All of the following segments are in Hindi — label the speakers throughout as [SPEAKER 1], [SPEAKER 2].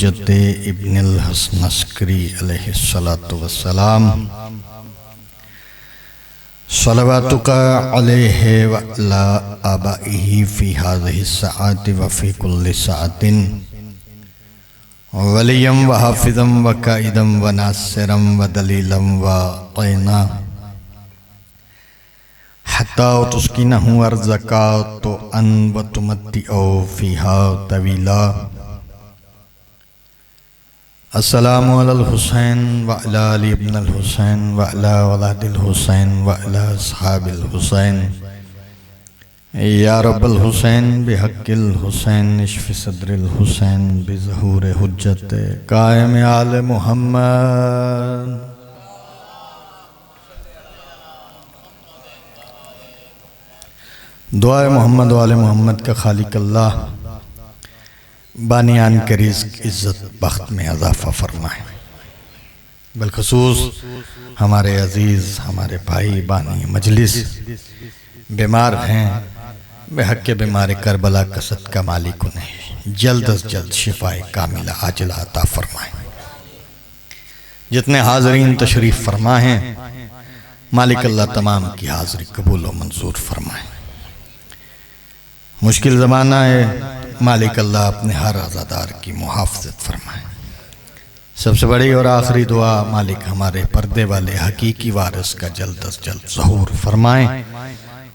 [SPEAKER 1] हुज्जत इब्नुल हसन अस्करी अलैहिस्सलातु वस्सलाम सलवातुका अलैहि व अला आबाइही फी हाज़िहि सआति व फी कुल्लि सआतिन वलियम व हाफिज़म व काइदम व नासिरम व दलीलम व क़ैना हत्ता तुस्किनहु अर्ज़का तो अन व तुमत्तिउ फ़ीहा तवीला। अस्सलामु अलल हुसैन व अला अली इब्नुल हुसैन व अला औलादिल हुसैन व अला अस्हाबिल हुसैन या रब्बल हुसैन बिहक़्क़िल हुसैन इश्फ़ि सद्रिल हुसैन बिज़हूर हुज्जत कायम आले मुहम्मद। दुआए मोहम्मद वाले मोहम्मद का खालिक अल्लाह बानियान के रिज़्क़ इज़्ज़त बख्त में इज़ाफ़ा फरमाए। बिलख़ुसूस हमारे अज़ीज़ हमारे भाई बानी मजलिस बीमार हैं, बेहक़ बीमार करबला का सदका मालिक उन्हें जल्द अज़ जल्द शिफ़ाए कामिला आजिला अता फरमाए। जितने हाज़रीन तशरीफ़ फरमा हैं मालिक अल्लाह तमाम की हाज़री कबूल व मंजूर फरमाए। मुश्किल ज़माना है, मालिक अल्लाह अपने हर अज़ादार की मुहाफ़ज़त फरमाए। सबसे बड़ी और आखिरी दुआ मालिक हमारे पर्दे वाले हकीकी वारिस का जल्द अज़ जल्द ज़हूर फरमाएँ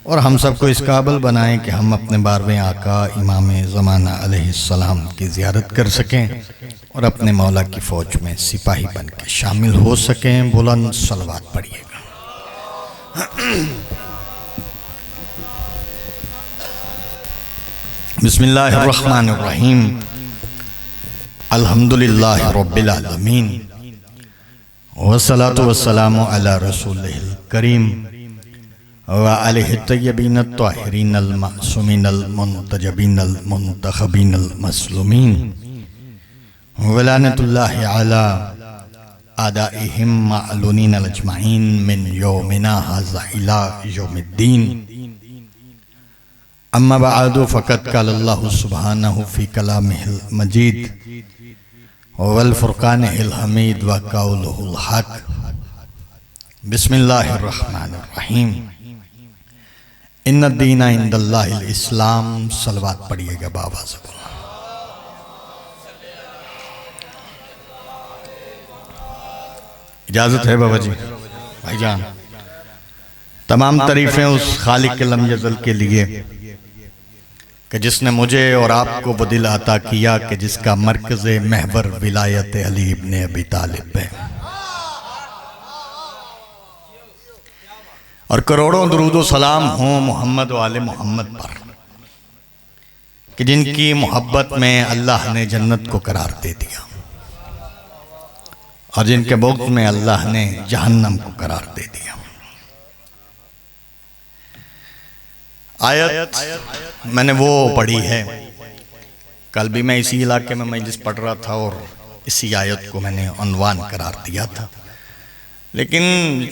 [SPEAKER 1] और हम सबको इस काबिल बनाएं कि हम अपने 12वें आका इमाम ज़माना अलैहिस्सलाम की ज़ियारत कर सकें और अपने मौला की फ़ौज में सिपाही बन के शामिल हो सकें। बुलंद सलवात पढ़िएगा। बिस्मिल्लाहिर्रहमानिर्रहीम अल्हम्दुलिल्लाहि रब्बिल आलमीन वस्सलातु वस्सलामु अला रसूलिहिल करीम व आलिहि तय्यबीन अत्ताहिरीन अल-मासूमीन अल-मुंतजबीन अल-मुंतखबीन अल-मज़लूमीन व लानतुल्लाहि अला आदाइहिम मअलूनीन अजमईन मिन यौमिना हाज़ा इला यौमिद्दीन। अम्मा बअदु फ़क़द क़ालल्लाहु सुब्हानहु फ़ी कलामिहिल मजीद वल फ़ुरक़ानिहिल हमीद व क़ौलुहुल हक़। बिस्मिल्लाहिर्रहमानिर्रहीम इन्नद्दीना इंदल्लाहिल इस्लाम। सलवात पढ़िएगा बाबा से। इजाज़त है बाबा जी भाईजान। तमाम तारीफ़ें उस खालिक लम यज़ल के लिए कि जिसने मुझे और आपको वो दिल अता किया कि जिसका मरकज़ महवर विलायत अली इब्ने अबी तालिब है और करोड़ों दुरूद व सलाम हों मोहम्मद वाले मोहम्मद पर कि जिनकी मोहब्बत में अल्लाह ने जन्नत को करार दे दिया और जिनके बुग़्ज़ में अल्लाह ने जहन्नम को करार दे दिया। आयत मैंने वो पढ़ी है, कल भी मैं इसी इलाके में मजलिस पढ़ रहा था और इसी आयत को मैंने उन्वान करार दिया था। लेकिन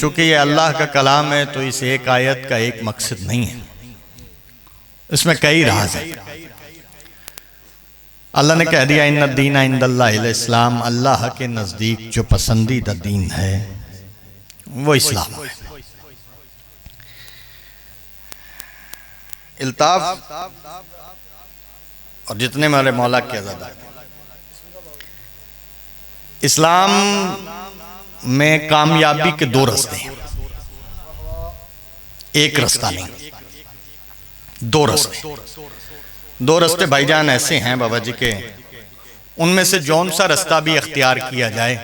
[SPEAKER 1] चूँकि ये अल्लाह का कलाम है तो इस एक आयत का एक मकसद नहीं है, इसमें कई राज है। अल्लाह ने कह दिया इन्नद्दीना इंदल्लाहिल इस्लाम, अल्लाह के नज़दीक जो पसंदीदा दीन है वो इस्लाम है। इल्ताफ और जितने मेरे मौला के अज़ादार, इस्लाम में कामयाबी के दो रास्ते हैं, एक रास्ता नहीं, दो रास्ते। दो रास्ते भाईजान ऐसे हैं बाबा जी के, उनमें से जौन सा रास्ता भी अख्तियार किया जाए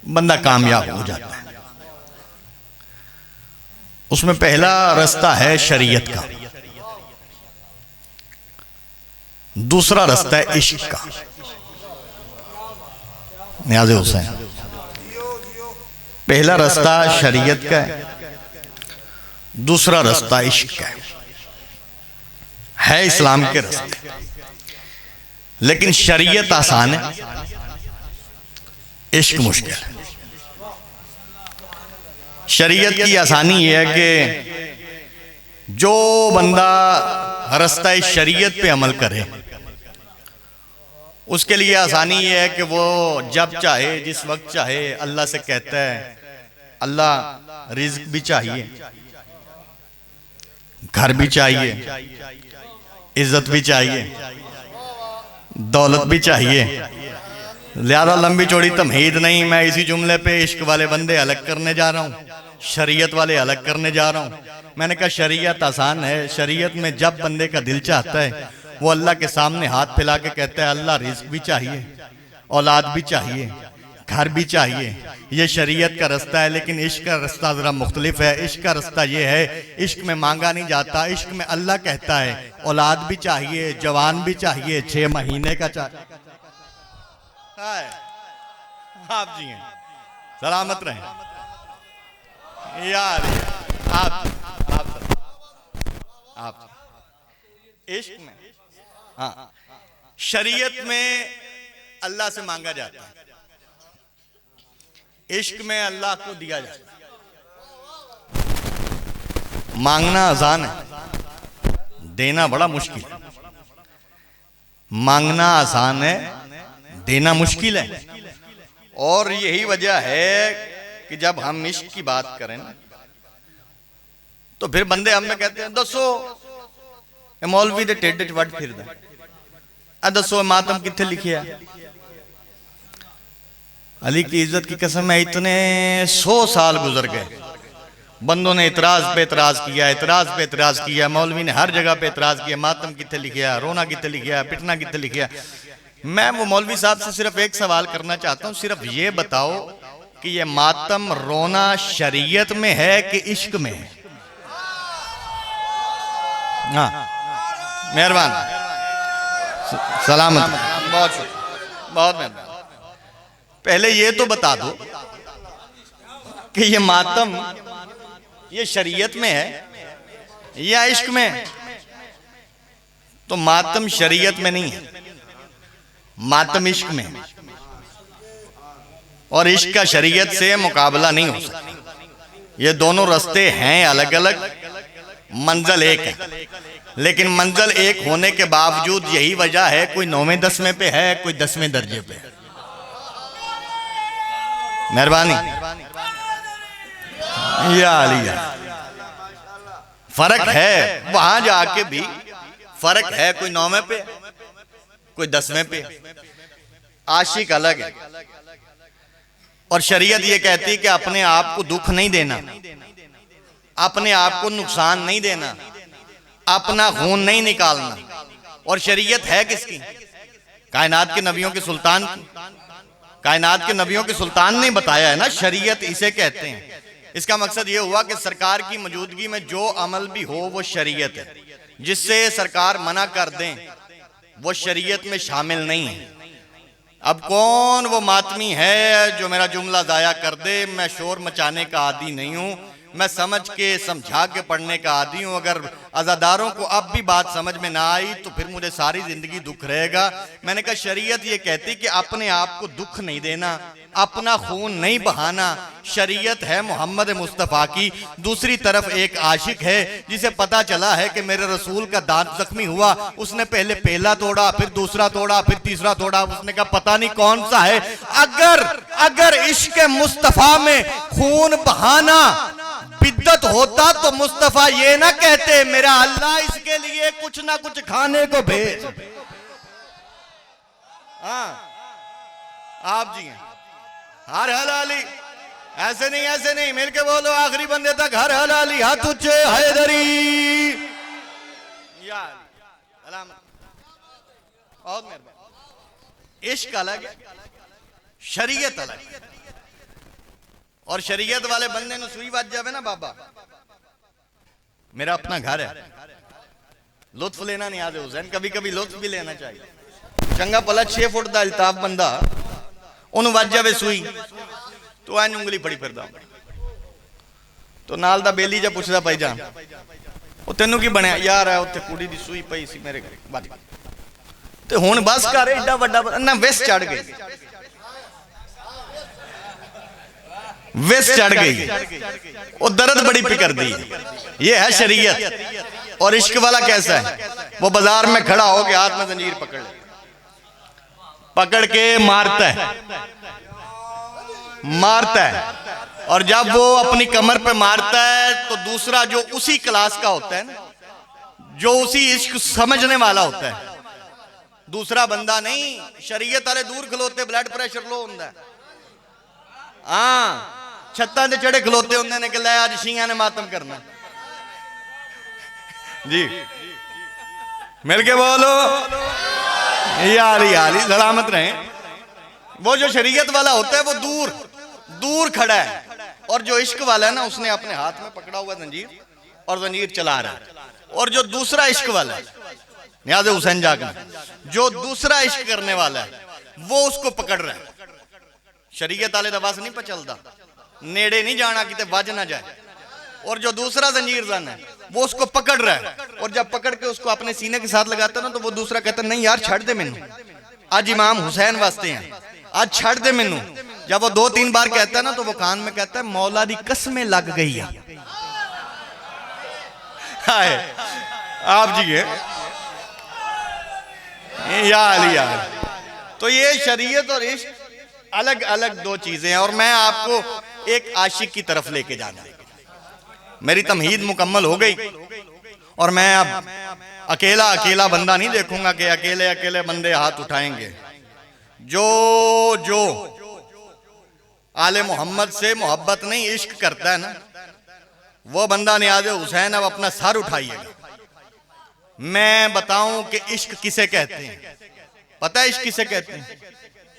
[SPEAKER 1] बंदा कामयाब हो जाता है। उसमें पहला रास्ता है शरीयत का, दूसरा रास्ता है इश्क का। नियाज़ हुसैन, पहला रास्ता शरीयत का है, दूसरा रास्ता इश्क का है इस्लाम के रास्ते। लेकिन शरीयत आसान है, इश्क मुश्किल है। शरीयत की आसानी यह है कि जो बंदा रास्ता शरीयत पे अमल करे उसके लिए आसानी ये है कि वो जब चाहे जिस वक्त चाहे अल्लाह से कहता है, अल्लाह रिज्क भी चाहिए, घर भी चाहिए, इज्जत भी चाहिए, दौलत भी चाहिए। ज़्यादा लंबी चौड़ी तमहीद नहीं, मैं इसी जुमले पे इश्क वाले बंदे अलग करने जा रहा हूँ, शरीयत वाले अलग करने जा रहा हूँ। मैंने कहा शरीयत आसान है। शरीयत में जब बंदे का दिल चाहता है वो अल्लाह के सामने हाथ फैला के कहता है अल्लाह रिज्क भी चाहिए, औलाद भी चाहिए, घर भी चाहिए। ये शरीयत का रास्ता है। लेकिन इश्क का रास्ता जरा मुख्तलिफ है। इश्क का रास्ता ये है, इश्क में मांगा नहीं जाता। इश्क में अल्लाह कहता है औलाद भी चाहिए, जवान भी चाहिए, 6 महीने का चाहिए। आप जी हैं, सलामत रहें यार। आप इश्क में, हाँ, शरीयत में अल्लाह से मांगा जाता है, इश्क में अल्लाह को दिया जाता है। मांगना आसान है, देना बड़ा मुश्किल है। मांगना आसान है, देना मुश्किल है। और यही वजह है कि जब हम इश्क की बात करें तो फिर बंदे हमें कहते हैं दसो मौलवी दे टेढ़ च वट फिरदा, दसो मातम किथे लिखिया। अली की इज्जत की कसम है, इतने 100 साल गुजर गए, बंदों ने इतराज पे इतराज किया, इतराज पे इतराज किया, मौलवी ने हर जगह पे इतराज किया, मातम किथे लिखिया, रोना किथे लिखिया, पिटना किथे लिखिया। मैं वो मौलवी साहब से सिर्फ एक सवाल करना चाहता हूँ, सिर्फ ये बताओ कि ये मातम रोना शरीयत में है कि इश्क में है? हाँ, मेहरबान, सलामत, बहुत बहुत मेहरबान। पहले ये तो बता दो कि ये मातम ये शरीयत में है या इश्क में है? तो मातम शरीयत में नहीं है, मातम इश्क में है। और इश्क का शरीयत से मुकाबला नहीं हो सकता। ये दोनों रास्ते हैं अलग अलग, मंजिल एक है। लेकिन मंजिल एक होने के बावजूद यही वजह है कोई 9वें 10वें पे है, कोई 10वें दर्जे पे है। मेहरबानी या फर्क है, वहां जाके भी फर्क है, कोई 9वें पे, कोई 10वें पे। आशिक अलग है। और शरीयत ये कहती है कि अपने आप को दुख नहीं देना, अपने आप को नुकसान नहीं देना, अपना खून नहीं निकालना। और शरीयत है किसकी? कायनात के नबियों के सुल्तान की। कायनात के नबियों के सुल्तान ने बताया है ना, शरीयत इसे कहते हैं। इसका मकसद ये हुआ कि सरकार की मौजूदगी में जो अमल भी हो वो शरीयत है, जिससे सरकार मना कर दें वो शरीयत में शामिल नहीं है। अब कौन वो मातमी है जो मेरा जुमला जाया कर दे? मैं शोर मचाने का आदी नहीं हूं, मैं समझ के समझा के पढ़ने का आदी हूं। अगर अज़ादारों को अब भी बात समझ में ना आई तो फिर मुझे सारी जिंदगी दुख रहेगा। मैंने कहा शरीयत ये कहती कि अपने आप को दुख नहीं देना, अपना खून नहीं बहाना। शरीयत है मोहम्मद मुस्तफ़ा की। दूसरी तरफ एक आशिक है जिसे पता चला है कि मेरे रसूल का दांत जख्मी हुआ, उसने पहले पहला तोड़ा, फिर दूसरा तोड़ा, फिर तीसरा तोड़ा। उसने कहा पता नहीं कौन सा है। अगर इश्क मुस्तफ़ा में खून बहाना बिद्दत होता तो मुस्तफा ये ना कहते मेरा अल्लाह इसके लिए कुछ ना कुछ खाने को भेज। हाँ, आप जी हैं, हर हलाली, ऐसे नहीं ऐसे नहीं, मिलके बोलो आखिरी बंदे तक हर हलाली, हाथ ऊंचे हैदरी। बहुत मेहरबान। इश्क अलग है, शरीयत अलग है। और शरीयत वाले बंदे ने सुई बाज जावे ना, बाबा मेरा अपना घर है, लुत्फ लेना नहीं आते हुसैन, कभी कभी लुत्फ भी लेना चाहिए। चंगा भला 6 फुट का अल्ताफ बंदा उन्होंने वज जावे सुई तो एन उंगली फड़ी फिरदा, तो नाल दा बेली जा पुछदा भाई जान वो तेनू की बनया? यार है उत्थे कुड़ी दी सुई पई सी मेरे वज ते हुण बस कर, एडा वड्डा ना विस चढ़ गई, विस चढ़ गई, वो दर्द बड़ी फिकर दी। ये है शरीयत। और इश्क वाला कैसा है? वो बाजार में खड़ा हो के हाथ में जंजीर पकड़ ले, पकड़ के मारता है, मारता है। और जब वो अपनी कमर पे मारता है तो दूसरा जो उसी क्लास का होता है ना, जो उसी इश्क समझने वाला होता है, दूसरा बंदा नहीं, शरीयत वाले दूर खलोते, ब्लड प्रेशर लो होता है, हाँ छत्तां ते चढ़े खलोते होंगे ने कि लै अज शियां ने मातम करना जी। मिल के बोलो यारी सलामत रहे। वो जो शरीयत वाला होता है वो दूर दूर खड़ा है, और जो इश्क वाला है ना उसने अपने हाथ में पकड़ा हुआ जंजीर और जंजीर चला रहा है। और जो दूसरा इश्क वाला है, नियाज़ हुसैन जागना, जो दूसरा इश्क करने वाला है वो उसको पकड़ रहा है। शरीयत वाले दा बस नहीं पचलदा, नेड़े नहीं जाना किते वज ना जाए। और जो दूसरा जंजीर जन है वो उसको पकड़ रहा है, और जब पकड़ के उसको अपने सीने के साथ लगाता है ना तो वो दूसरा कहता है नहीं यार छड़ दे मैनू, आज इमाम हुसैन वास्ते हैं, आज छड़ दे मैनू। जब वो 2-3 बार कहता है ना तो वो कान में कहता है मौला दी कसमें लग गई है। हाय आप जी है यार। तो ये शरीयत और इश्क अलग अलग दो चीजें हैं। और मैं आपको एक आशिक की तरफ लेके जाना, मेरी तमहीद मुकम्मल हो गई और मैं अब अकेला अकेला बंदा नहीं देखूंगा कि अकेले अकेले बंदे हाथ उठाएंगे। जो आले मोहम्मद से मोहब्बत नहीं इश्क करता है ना, वो बंदा नियाज़ हुसैन अब अपना सर उठाइएगा। मैं बताऊं कि इश्क किसे कहते हैं, पता है इश्क किसे कहते हैं?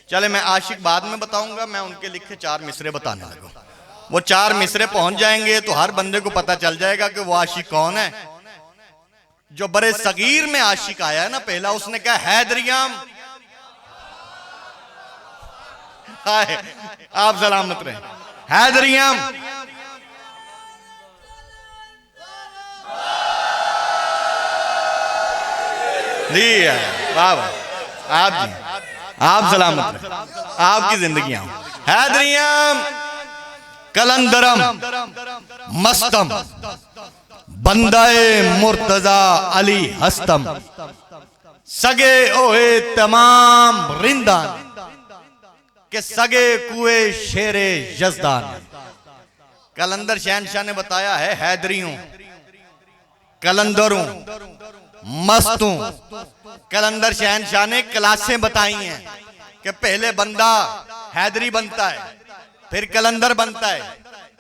[SPEAKER 1] चले मैं आशिक बाद में बताऊंगा, मैं उनके लिखे 4 मिसरे बताने लगा। वो 4 मिसरे पहुंच जाएंगे तो हर बंदे को पता चल जाएगा कि वो आशिक कौन है। जो बड़े सगीर में आशिक आया है ना पहला, उसने कहा हैदरियाम। हाय आप सलामत रहे। हैदरियाम जी, वाह वाह, आप जी आप सलामत रहे, आपकी जिंदगियां हैदरियाम कलंदरम मस्तम बंदाए मुर्तजा अली हस्तम सगे ओहे तमाम रिंदान के सगे कुए शेरे यजदान। कलंदर शहनशाह ने बताया है हैदरियों, कलंदरों, मस्तों। कलंदर शहनशाह ने क्लासें बताई हैं कि पहले बंदा हैदरी बनता है, फिर कलंदर बनता है,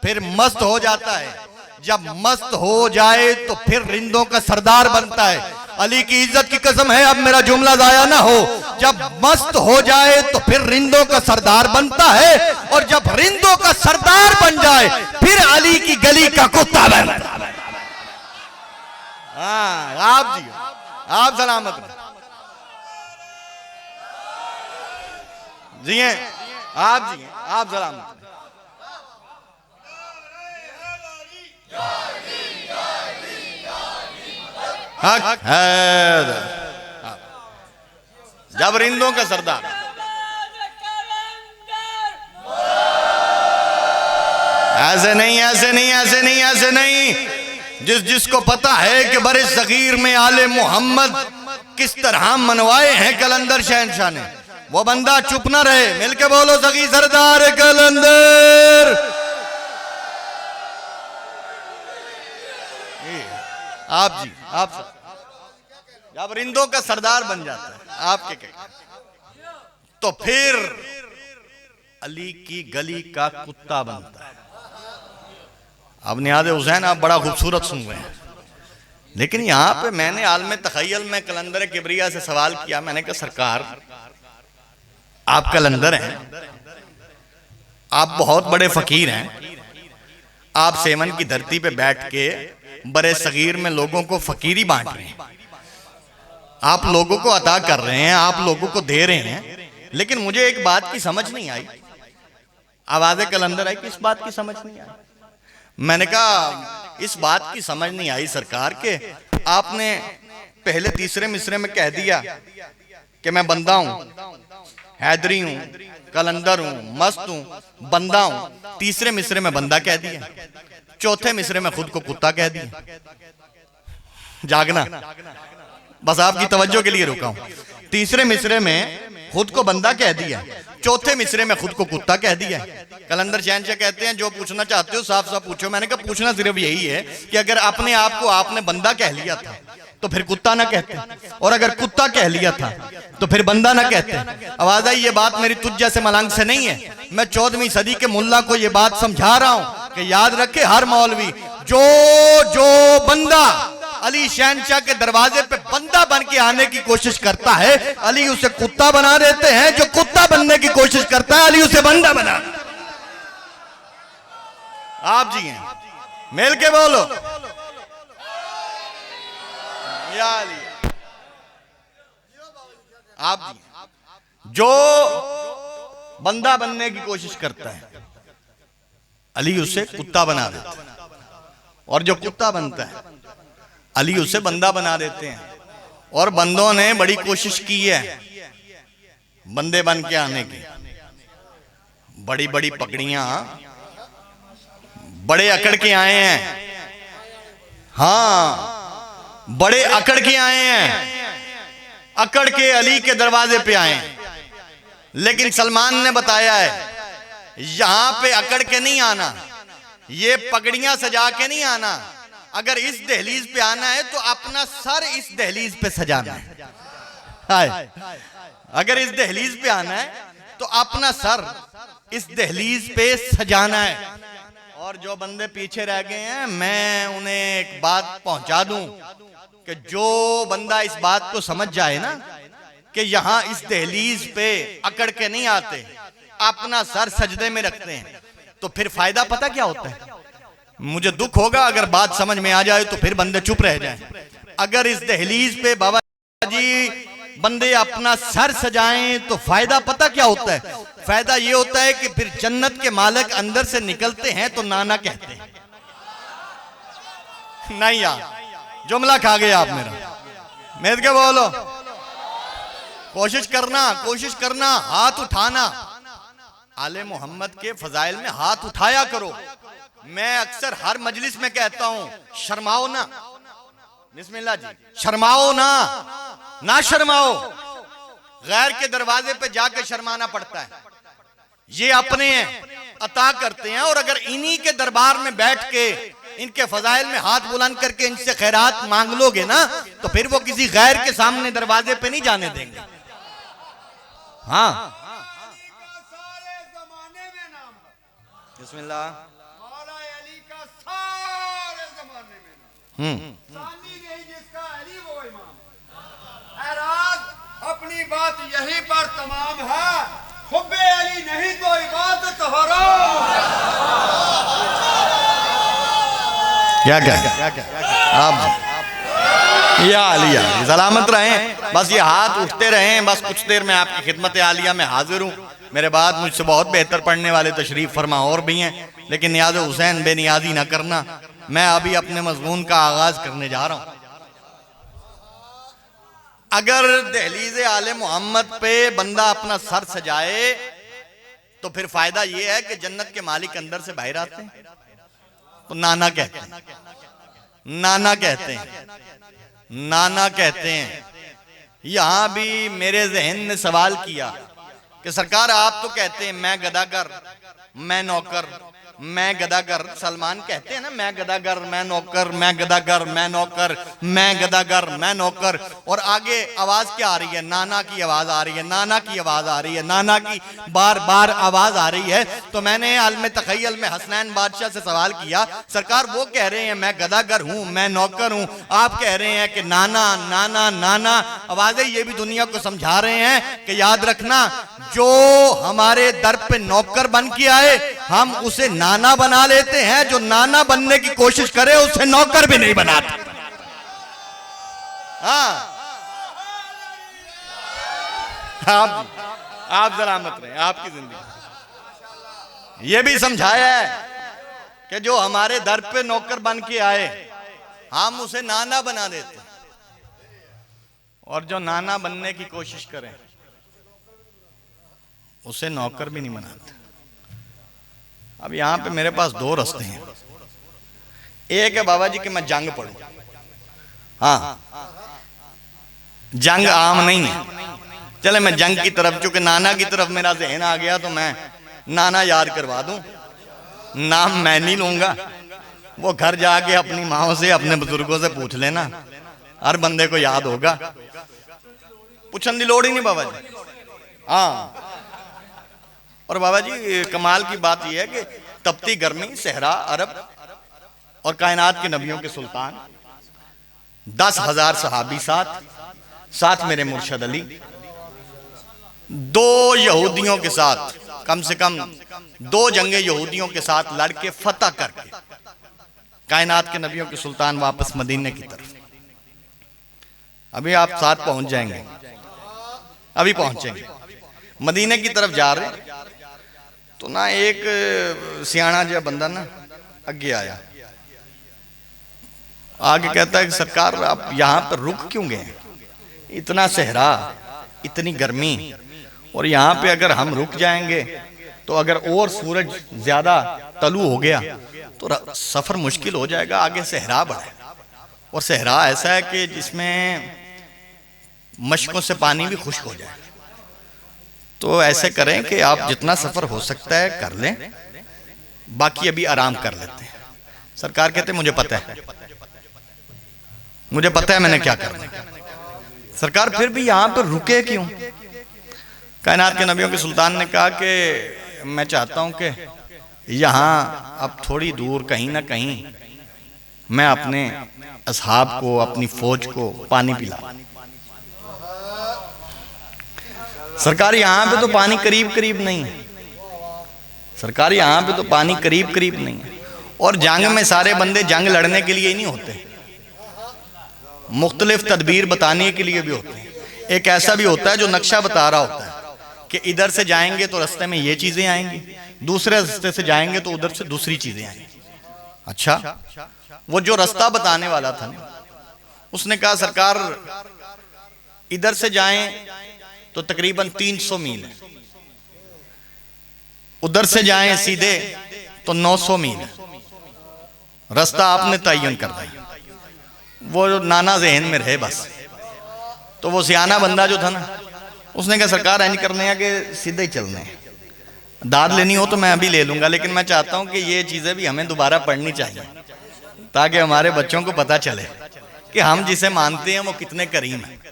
[SPEAKER 1] फिर मस्त हो जाता है। जब मस्त हो जाए तो फिर रिंदों का सरदार बनता है। अली की इज्जत की कसम है अब मेरा जुमला जाया ना हो, जब मस्त हो जाए तो फिर रिंदों का सरदार बनता है, और जब रिंदों का सरदार बन जाए फिर अली की गली का कुत्ता बनता है। हाँ आप जी आप सलामत जी हैं, आप जी आप सलामत। हक है जब रिंदों का सरदार। ऐसे नहीं ऐसे नहीं ऐसे नहीं ऐसे नहीं। जिसको पता है कि बड़े सगीर में आले मोहम्मद किस तरह मनवाए हैं कलंदर शहनशाह ने, वो बंदा चुप ना रहे। मिलके बोलो सगी सरदार कलंदर। आप जी आप जब रिंदों का सरदार बन जाता है आपके क्या, तो फिर अली की गली का कुत्ता बनता है। अब नियाज़ हुसैन आप बड़ा खूबसूरत सुन रहे हैं, लेकिन यहाँ पे मैंने आलम तखय्युल में कलंदर किबरिया से सवाल किया। मैंने कहा सरकार आप कलंदर हैं, आप बहुत बड़े फकीर हैं, आप सेमन की धरती पे बैठ के बड़े सगीर में लोगों को फकीरी बांट रहे हैं, आप लोगों को अता कर रहे हैं, आप लोगों को दे रहे हैं, लेकिन मुझे एक बात की समझ नहीं आई। आवाज़े कलंदर आई कि इस बात की समझ नहीं आई। मैंने कहा इस बात की समझ नहीं आई सरकार के आपने पहले तीसरे मिसरे में कह दिया कि मैं बंदा हूं, हैदरी हूं, कलंदर हूं, मस्त हूं, बंदा हूं। तीसरे मिसरे में बंदा कह दिया, चौथे मिसरे में खुद को कुत्ता कह दिया। जागना बस आपकी तवज्जो के लिए रुका हूं। तीसरे मिसरे में खुद को बंदा कह दिया, चौथे मिसरे में खुद को कुत्ता कह दिया। कलंदर शहनशाह कहते हैं जो पूछना चाहते हो साफ साफ पूछो। मैंने कहा पूछना सिर्फ यही है कि अगर अपने आप को आपने बंदा कह लिया था तो फिर कुत्ता ना कहते, और अगर कुत्ता कह लिया था तो फिर बंदा ना कहते। आवाज आई, ये बात मेरी तुझ जैसे मलंग से नहीं है, मैं 14वीं सदी के मुल्ला को ये बात समझा रहा हूं कि याद रखे हर मौलवी जो बंदा अली शहनशाह के दरवाजे पे बंदा बन के आने की कोशिश करता है, अली उसे कुत्ता बना देते हैं। जो कुत्ता बनने की कोशिश करता है, अली उसे बंदा बना। आप जी हैं, मिल के बोलो या अली। आप जी, जो बंदा बनने की कोशिश करता है, अली उसे कुत्ता बना देता है, और जो कुत्ता बनता है, अली उसे बंदा बना देते हैं। और बंदों ने बड़ी कोशिश की है बंदे बन के आने की, बड़ी बड़ी पगड़ियां, बड़े अकड़ के आए हैं। हाँ, बड़े अकड़ के आए हैं, अकड़ के अली के दरवाजे पे आए। लेकिन सलमान ने बताया है यहां पे अकड़ के नहीं आना, ये पगड़ियां सजा के नहीं आना। अगर इस दहलीज पे आना है तो अपना सर इस दहलीज पे सजाना है। अगर इस दहलीज पे आना है तो अपना सर इस दहलीज पे सजाना है। और जो बंदे पीछे रह गए हैं, मैं उन्हें एक बात पहुंचा दूं कि जो बंदा इस बात को समझ जाए ना कि यहां इस दहलीज पे अकड़ के नहीं आते, अपना सर सजदे में रखते हैं, तो फिर फायदा पता क्या होता है? मुझे दुख होगा अगर बात समझ में आ जाए तो फिर बंदे चुप रह जाएं। अगर इस दहलीज पे बाबा जी बंदे अपना सर सजाएं तो फायदा पता क्या होता है? फायदा ये होता है कि फिर जन्नत के मालिक अंदर से निकलते हैं तो नाना कहते हैं। नहीं यार, जुमला खा गए आप मेरा। मेरे के बोलो, कोशिश करना, हाथ उठाना। आले मोहम्मद के फजाइल में हाथ उठाया करो। मैं अक्सर हर मजलिस में कहता हूं, शर्माओ ना। बिस्मिल्लाह जी, शर्माओ ना शर्माओ। गैर के दरवाजे पे जाके शर्माना पड़ता है। ये अपने हैं, अता करते हैं, और अगर इन्हीं के दरबार में बैठ के इनके फजाइल में हाथ बुलंद करके इनसे खैरात मांग लोगे ना, तो फिर वो किसी गैर के सामने दरवाजे पे नहीं जाने देंगे। हाँ, बिस्मिल्लाह।
[SPEAKER 2] मौला अली का सारे जमाने में सानी नहीं जिसका अली वो इमाम। एराज अपनी बात यहीं पर तमाम है, हुब्बे अली नहीं तो इबादत हराम।
[SPEAKER 1] क्या आप या आलिया सलामत रहें, बस ये हाथ उठते रहें। बस कुछ देर में आपकी खिदमत आलिया में हाजिर हूँ। मेरे बाद मुझसे बहुत बेहतर पढ़ने वाले तशरीफ फरमा और भी हैं, लेकिन नियाज़ हुसैन बेनियाजी ना करना। मैं अभी अपने मज़मून का आगाज करने जा रहा हूँ। अगर दहलीज़ आले मोहम्मद पे बंदा अपना सर सजाए तो फिर फायदा ये है कि जन्नत के मालिक अंदर से बाहर आते हैं तो नाना कहते हैं, नाना कहते हैं। यहां भी मेरे जहन ने सवाल किया कि सरकार आप तो कहते हैं मैं गदागर, मैं नौकर, मैं गदागर। सलमान कहते हैं ना मैं गदागर, मैं नौकर, मैं गदागर, मैं नौकर, मैं गदागर, मैं नौकर। और आगे आवाज क्या आ रही है? नाना की आवाज आ रही है, नाना की आवाज आ रही है, नाना की बार बार आवाज आ रही है। तो मैंने आलम तखय्युल में हसनैन बादशाह से सवाल किया, सरकार वो कह रहे हैं मैं गदागर हूं, मैं नौकर हूं, आप कह रहे हैं कि नाना नाना नाना। आवाजें ये भी दुनिया को समझा रहे हैं कि याद रखना, जो हमारे दर पे नौकर बन के आए हम उसे नाना बना लेते हैं, जो नाना बनने की कोशिश करे उसे नौकर भी नहीं बनाते। हाँ, आप सलामत रहे, आपकी जिंदगी। यह भी समझाया है कि जो हमारे दर पे नौकर बन के आए हम उसे नाना बना देते, और जो नाना बनने की कोशिश करें उसे नौकर भी नहीं बनाते। अब यहां पे मेरे पास दो रास्ते हैं। एक है बाबा जी कि मैं जंग पढ़ूं। हाँ, जंग आम नहीं है, चले मैं जंग की तरफ, चूंकि नाना की तरफ मेरा जहन आ गया तो मैं नाना याद करवा दूं। नाम मैं नहीं लूंगा, वो घर जाके अपनी माओ से अपने बुजुर्गों से पूछ लेना, हर बंदे को याद होगा, पूछने की लोड़ ही नहीं बाबा जी। हाँ, और बाबा जी कमाल की बात यह है कि तपती गर्मी, सहरा अरब और कायनात के नबियों के सुल्तान, 10,000 सहाबी साथ मेरे मुर्शद अली, 2 यहूदियों के साथ, कम से कम 2 जंगे यहूदियों के साथ लड़के फतह करके कायनात के नबियों के सुल्तान वापस मदीने की तरफ। अभी आप साथ पहुंच जाएंगे, अभी पहुंचेंगे, मदीने की तरफ जा रहे तो ना एक सियाना जो बंदा ना अगे आया, आगे कहता है कि सरकार आप यहां पर रुक क्यों गए, इतना सहरा, इतनी गर्मी, और यहाँ पे अगर हम रुक जाएंगे तो अगर और सूरज ज्यादा तलू हो गया तो सफर मुश्किल हो जाएगा, आगे सहरा बड़ा है, और सहरा ऐसा है कि जिसमें मशकों से पानी भी खुश्क हो जाए। तो ऐसे करें कि आप जितना सफर हो सकता है कर लें, बाकी अभी आराम कर लेते हैं। सरकार कहते मुझे पता है, मुझे पता है मैंने क्या करना है। सरकार फिर भी यहां पर रुके क्यों? कायनात के नबियों के सुल्तान ने कहा कि मैं चाहता हूं कि यहां अब थोड़ी दूर कहीं ना कहीं मैं अपने असहाब को, अपनी फौज को पानी पिला। सरकार यहां पे तो पानी करीब करीब नहीं है, सरकार यहां पे तो पानी करीब करीब नहीं है, और जंग में सारे बंदे जंग लड़ने के लिए ही नहीं होते, मुख्तलिफ तदबीर बताने के लिए भी होते हैं। एक ऐसा भी होता है जो नक्शा बता रहा होता है कि इधर से जाएंगे तो रास्ते में ये चीजें आएंगी, दूसरे रास्ते से जाएंगे तो उधर से दूसरी चीजें आएंगी। अच्छा, वो जो रास्ता बताने वाला था ना, उसने कहा सरकार इधर से जाएं तो तकरीबन 300 मील है, उधर से जाएं सीधे तो 900 मील है, रास्ता आपने तयन कर दिया। वो नाना जहन में रहे बस। तो वो सियाना बंदा जो था ना, उसने कहा सरकार ऐसा करने हैं कि सीधे ही चलने हैं, दाद लेनी हो तो मैं अभी ले लूंगा, लेकिन मैं चाहता हूं कि ये चीजें भी हमें दोबारा पढ़नी चाहिए ताकि हमारे बच्चों को पता चले कि हम जिसे मानते हैं वो कितने करीम है।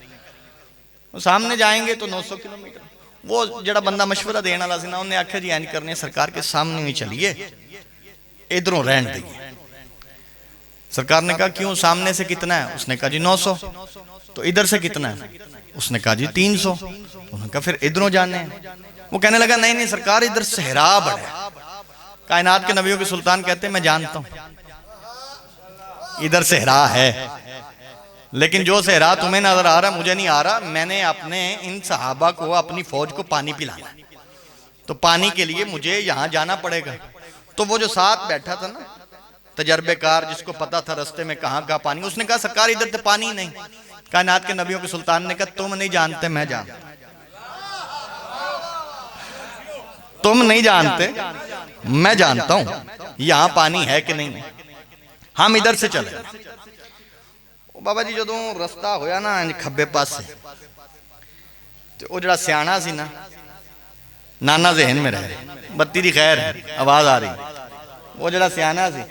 [SPEAKER 1] वो सामने जाएंगे तो 900 किलोमीटर। वो जड़ा बंदा मशवरा देने वाला सी ना, उन्हें आख्या जी ऐसा करने सरकार के सामने ही चलिए, इधरों रहन देंगे। सरकार ने कहा क्यों, सामने से कितना है? उसने कहा जी 900। तो इधर से कितना है? उसने कहा जी 300। उन्होंने कहा फिर इधरों जाने हैं। वो कहने लगा नहीं नहीं सरकार, इधर सहरा बड़ा है। कायनात के नबियों के सुल्तान कहते हैं मैं जानता हूं इधर सहरा है, लेकिन जो सहरा तुम्हें नजर आ रहा मुझे नहीं आ रहा। मैंने अपने इन सहाबा को, अपनी फौज को पानी पिलाना, तो पानी के लिए मुझे यहां जाना पड़ेगा। तो वो जो साथ बैठा था ना तजर्बेकार, जिसको पता था रास्ते में कहां का पानी, उसने कहा सरकार इधर तो पानी नहीं। कायनात के नबियों के सुल्तान ने कहा तुम नहीं जानते, मैं जानता। तुम नहीं जानते, मैं जानता हूं यहां पानी है कि नहीं। हम इधर से चले। बाबा जी जो रास्ता होया ना खब्बे पासे, तो वो जरा सियाना सी ना, नाना जहन में रहे, बत्ती दी खैर है, आवाज आ रही। वो जरा सियाना सी,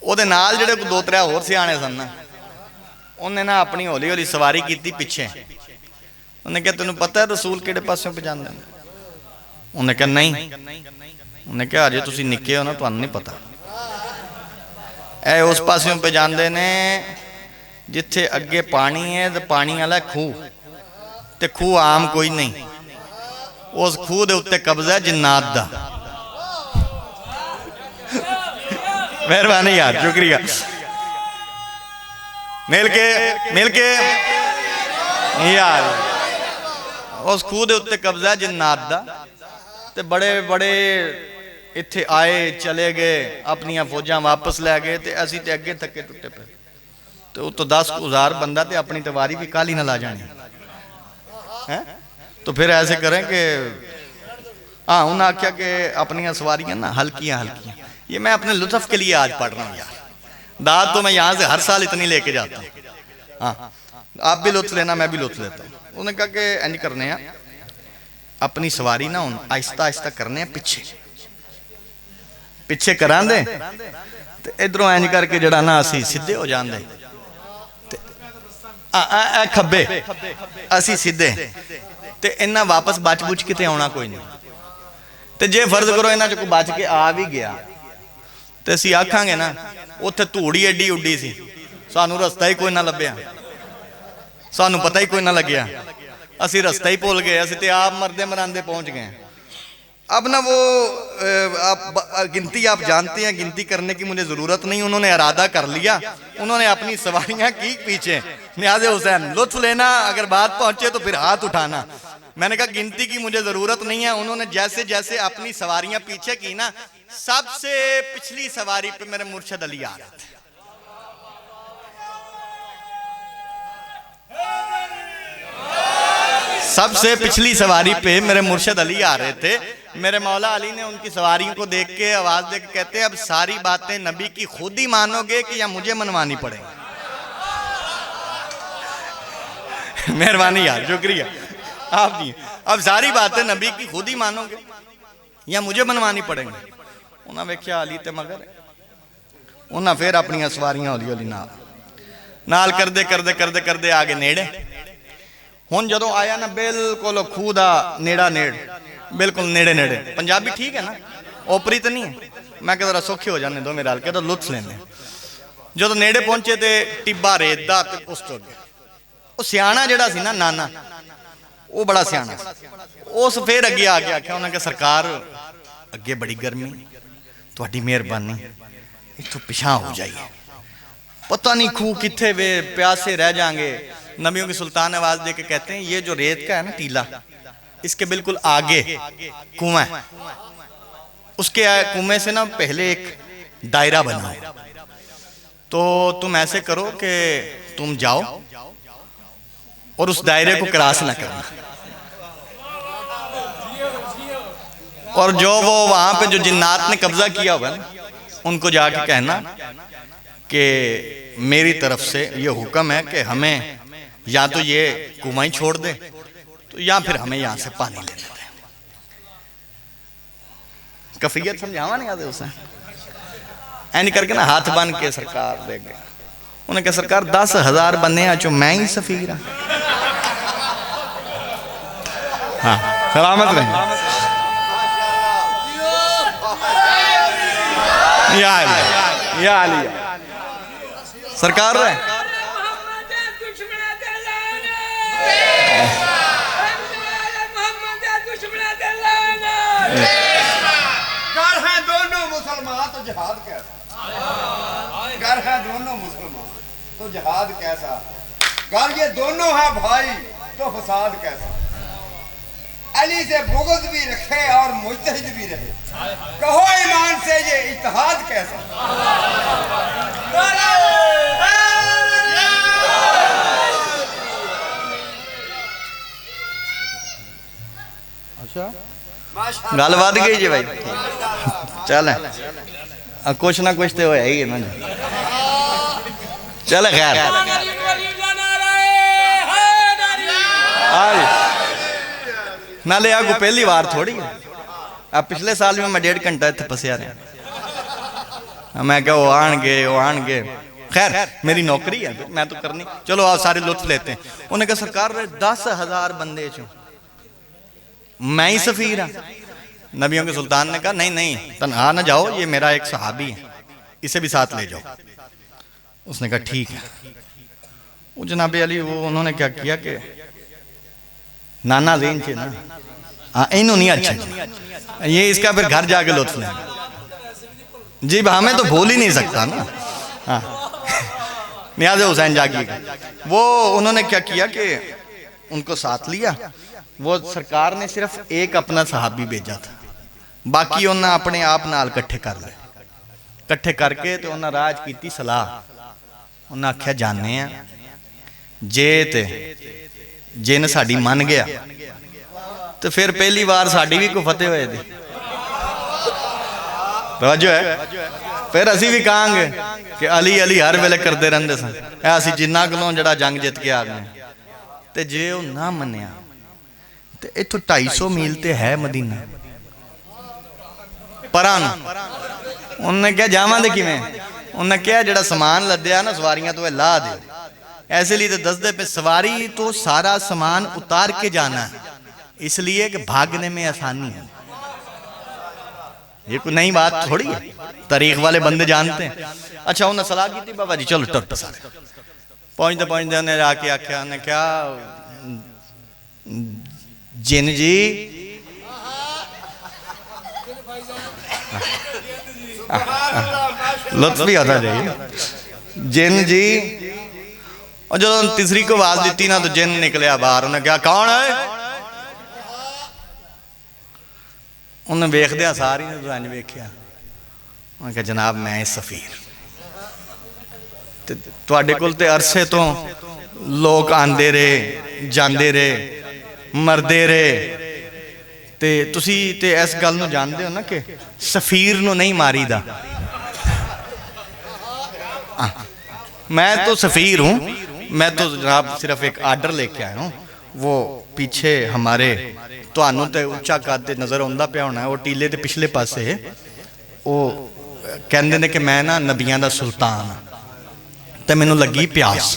[SPEAKER 1] ਉਹਦੇ ਨਾਲ ਜਿਹੜੇ 2-3 ਹੋਰ ਸਿਆਣੇ ਸਨ ਨਾ, ਉਹਨੇ ਨਾ ਆਪਣੀ ਹੌਲੀ ਹੌਲੀ ਸਵਾਰੀ ਕੀਤੀ ਪਿੱਛੇ। ਉਹਨੇ ਕਿਹਾ ਤੈਨੂੰ ਪਤਾ ਹੈ ਰਸੂਲ ਕਿਹੜੇ ਪਾਸਿਓਂ ਪਹੁੰਚਾਉਂਦੇ ਨੇ? ਉਹਨੇ ਕਿਹਾ ਨਹੀਂ। ਉਹਨੇ ਕਿਹਾ ਅਜੇ ਤੁਸੀਂ ਨਿੱਕੇ ਹੋ ਨਾ, ਤੁਹਾਨੂੰ ਨਹੀਂ ਪਤਾ। ਇਹ ਉਸ ਪਾਸਿਓਂ ਪਹੁੰਚਾਉਂਦੇ ਨੇ ਜਿੱਥੇ ਅੱਗੇ ਪਾਣੀ ਹੈ ਤੇ ਪਾਣੀ ਵਾਲਾ ਖੂਹ, ਤੇ ਖੂਹ ਆਮ ਕੋਈ ਨਹੀਂ, ਉਸ ਖੂਹ ਦੇ ਉੱਤੇ ਕਬਜ਼ਾ ਹੈ ਜਿन्नात ਦਾ। मेहरबानी यार, शुक्रिया। मिल के यार उस खूह दे उत्ते कब्जा जिन्नात दा। ते बड़े बड़े इत्थे आए चले गए, अपनियां फौजां वापस लै गए, ते असीं ते अगे थके टुटे पे। ते उतो 10,000 बंदा ते अपनी तवारी भी काली ना ला जानी है। तो फिर ऐसे करें कि हाँ, उन्हें आख्या कि अपनियां सवारियां ना हल्कियां हल्कियां। ये मैं अपने लुत्फ के लिए आज पढ़ रहा हूँ यार, दाद तो मैं यहाँ से हर साल इतनी लेके जाता हूँ। हाँ, आप भी लुत्फ लेना, मैं भी लुत्फ लेता हूँ। उन्हें कहा कि इंज करने आ, अपनी सवारी ना हुण आहिस्ता आहिस्ता करने पिछे पिछे करा दे ते इधरों इंज करके जड़ा ना असी सीधे हो जाते खब्बे असी सीधे ते इन्ना वापस बच बुच किते आना कोई नहीं। तो जे फर्ज करो इन्हां चों कोई बच के आ भी गया तो असी आखांगे ना उत्थे धूड़ ही एडी उड्डी सी, सानू रस्ता ही कोई ना लभ्या, सानू पता ही कोई ना लग्या, असी रास्ता ही भुल गए, असी तो आप मरदे मरांदे पहुंच गए। अब ना वो गिनती आप जानते हैं, गिनती करने की मुझे ज़रूरत नहीं, उन्होंने इरादा कर लिया, उन्होंने अपनी सवारियां की पीछे। नियाज़े हुसैन लुत्फ लेना, अगर बात पहुंचे तो फिर हाथ उठाना। मैंने कहा गिनती की मुझे ज़रूरत नहीं है। उन्होंने जैसे जैसे अपनी सवारियां पीछे की ना, सबसे पिछली सवारी पे मेरे मुर्शद अली आ रहे थे। सबसे पिछली सवारी पे मेरे मुर्शद अली आ रहे थे। मेरे मौला अली ने उनकी सवारियों को देख के आवाज दे के कहते, अब सारी बातें नबी की खुद ही मानोगे कि या मुझे मनवानी पड़ेगी? मेहरबानी यार, शुक्रिया आपकी। अब सारी बातें नबी की खुद ही मानोगे या मुझे मनवानी पड़ेगी? उन्हें वेख्या अली ते मगर उन्हें फिर अपन सवारियां हौली हौली नाल करदे करदे करदे करदे आगे नेड़े। हुण जदों आया ना बिल्कुल खूह दा नेड़ा नेड़, बिल्कुल नेड़े नेड़े। पंजाबी ठीक है ना, ओपरी तो नहीं है। मैं कह जरा सौखे हो जाने दो मेरे हाल के, तो लुत्फ लेने। जो नेड़े पहुंचे तो टिब्बा रेत दा ते उस तो अगे वो सियाणा जिहड़ा सी ना नाना, वो बड़ा सियाणा उस फिर अगे आ गया। आख्या उन्हें कि सरकार अगे बड़ी गर्मी, तुहाडी मेहरबानी इत्थों पिछां हो जाइए, पता नहीं खूह कित्थे वे, प्यासे रह जाएंगे। नबियों के सुल्तान आवाज दे के कहते हैं, ये जो रेत का है ना टीला, इसके बिल्कुल आगे कुआं है, उसके कुएं से ना पहले एक दायरा बनाओ। तो तुम ऐसे करो कि तुम जाओ और उस दायरे को क्रॉस ना करना, और जो वो वहां पे जो जिन्नात ने कब्जा किया हुआ है उनको जाके कहना कि मेरी तरफ से ये हुक्म है कि हमें या तो ये कुआं ही छोड़ दे, तो या फिर हमें यहां से पानी लेने दें। कफियत समझावा नहीं आते उसे ऐन करके ना हाथ बन के सरकार दे गए। उन्हें कहा सरकार 10,000 बंदे चो मैं ही सफीर हाँ, सलामत रहे। या अली सरकार रहे।
[SPEAKER 2] घर हैं दोनों मुसलमान तो जिहाद कैसा, घर हैं दोनों मुसलमान तो जिहाद कैसा, घर ये दोनों हैं भाई तो फसाद कैसा। अली से बुग़्ज़ भी रखे और मुज्तहिद भी रहे, कहो ईमान से ये इत्तेहाद कैसा।
[SPEAKER 1] अच्छा गल वध गई जी भाई, चल कुछ ना कुछ तो होया ही है ना जी। चल खैर नाले आगू पहली बार थोड़ी है। पिछले साल में मैं 1.5 घंटा इतने फसिया रहा। मैं क्या वो आनगे खैर मेरी नौकरी है मैं तो करनी। चलो आप सारे लुत्फ लेते हैं। उन्हें कहा सरकार 10,000 बंदे चो मैं ही सफीर हाँ। नबियों के सुल्तान ने कहा नहीं नहीं तन्हा ना जाओ, ये मेरा एक सहाबी है, इसे भी साथ ले जाओ। उसने कहा ठीक है। वो जनाब अली वो उन्होंने क्या किया कि नाना जेन थे ना, हाँ इन्हों नहीं अच्छा, ये इसका फिर घर जाके लुत्फ लेंगे जी। हमें तो भूल ही नहीं सकता ना। हाँ नियाज़ हुसैन जागी वो उन्होंने क्या किया कि उनको साथ लिया। वो सरकार ने सिर्फ एक अपना सहाबी भेजा था, बाकी उन्हें अपने आप नाल कट्ठे कर ले। कट्ठे करके तो उन्हें राज की सलाह। उन्हें आख्या जाने जे ते जिन साड़ी मन गया तो फिर पहली बार साड़ी भी को फतेह होए दी रवाजो है। फिर असी भी कहांगे कि अली अली हर वेले करते रहते सन। असी जिन्ना कोलों जड़ा जंग जित के आ गए ते जे वो ना मनिया ते इथों 250 मील ते है मदीना परां उन्हें क्या जावां दे किवें उन्हें क्या जड़ा समान लद्या ना सवारियां तो ला दे ऐसे लिए तो दसदे पे सवारी तो सारा सामान उतार के जाना है इसलिए कि भागने में आसानी है ये कोई नई बात थोड़ी है तारीख वाले बंदे जानते हैं अच्छा उन्हें सलाह की थी बाबा जी चलो टुर सारे पहुंचते उन्हें जाके आख्या उन्हें क्या जिन जी लुत्फ भी आता जाइए जिन जी और जो तीसरी को आवाज दी ना तो जिन निकलिया बाहर उन्हें क्या कौन है उन्हें वेखद्या सारी ने तो इंज वेख्या उन्हें कहा जनाब मैं सफीर तुहाडे कोल ते अरसे तो लोग आंदे रहे जांदे रहे मरदे रहे ते तुसी ते इस गल नूं जानदे हो ना कि सफीर नूं नहीं मारीदा मैं तो सफीर हूं मैं तो जनाब सिर्फ एक आर्डर लेके आया हूं वो पीछे हमारे तुहानू ते उच्चा कद नजर आउंदा पिया होना वो टीले दे पिछले पासे वो कहंदे ने कि मैं ना नबियां दा सुल्तान ते मैनू लगी प्यास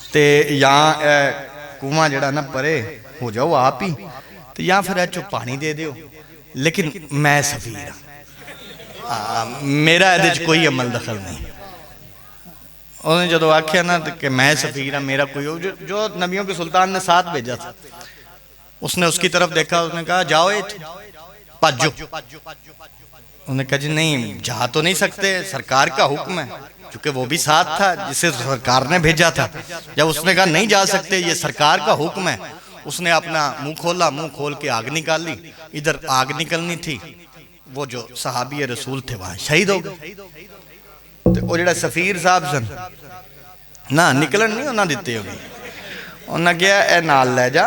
[SPEAKER 1] ते या कुआं जड़ा ना परे हो जाओ आप ही तो या फिर चो पानी दे दियो लेकिन मैं सफीर मेरा ये कोई अमल दखल नहीं उन्हें जो आख्या ना कि मैं सफीर हाँ मेरा कोई जो नबियों के सुल्तान ने साथ भेजा था उसने उसकी तरफ देखा उसने कहा जाओ भजो उन्होंने कहा जी नहीं जा तो नहीं सकते सरकार का हुक्म है क्योंकि वो भी साथ था जिसे सरकार ने भेजा था जब उसने कहा नहीं जा सकते ये सरकार का हुक्म है उसने अपना मुंह खोला मुंह खोल के आग निकाल ली इधर आग निकलनी थी वो जो सहाबी रसूल थे वहां शहीद हो गए वो जो सफीर साहब सन ना निकलन नहीं उन्हें दिते होगी उन्हें कहा ए नाल लै जा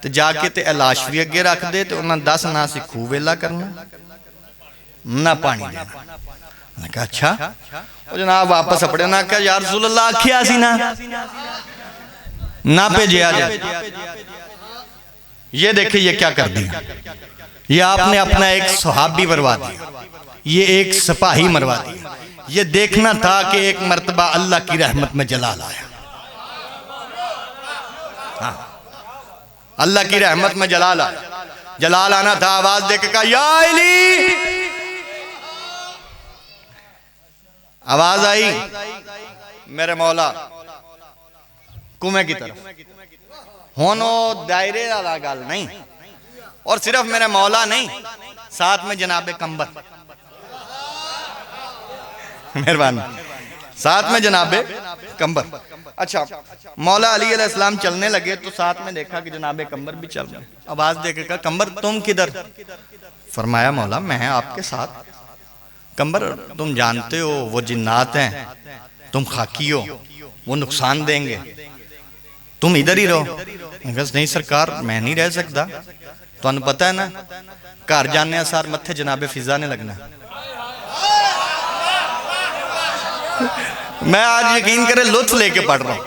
[SPEAKER 1] ते जाके ते लाश भी अगे रख दे ते उन्हें दस ना सी खूह वेला करना ना पानी देना उन्हें कहा अच्छा वो जनाब वापस अपने ना कहा यार रसूल अल्लाह आखिया सी ना भेजिया जाए ये देखिए ये क्या कर दिया ये आपने अपना एक सहाबी मरवा दिया ये एक सिपाही मरवा दिया ये देखना था कि एक मर्तबा अल्लाह की रहमत में जलाल आया हाँ अल्लाह की रहमत में जलाल आया जलाल आना था आवाज दे के कहा या अली आवाज आई मेरे मौला कुएं की तरफ होनो दायरे वाला गल नहीं और सिर्फ मेरे मौला नहीं साथ में जनाबे कंबर मेहरबानी साथ में जनाबे कंबर अच्छा मौला अली अलैहिस्सलाम चलने लगे तो साथ में देखा कि जनाबे कंबर भी चल रहे आवाज देकर कहा कंबर तुम किधर फरमाया मौला मैं आपके साथ कंबर तुम जानते हो वो जिन्नात हैं तुम खाकी हो वो नुकसान देंगे तुम इधर ही रहो नहीं सरकार मैं नहीं रह सकता तुहानू पता है ना घर जाने सार मत्थे जनाबे फिजा ने लगना मैं आज यकीन करे लुत्फ लेके पढ़ रहा हूं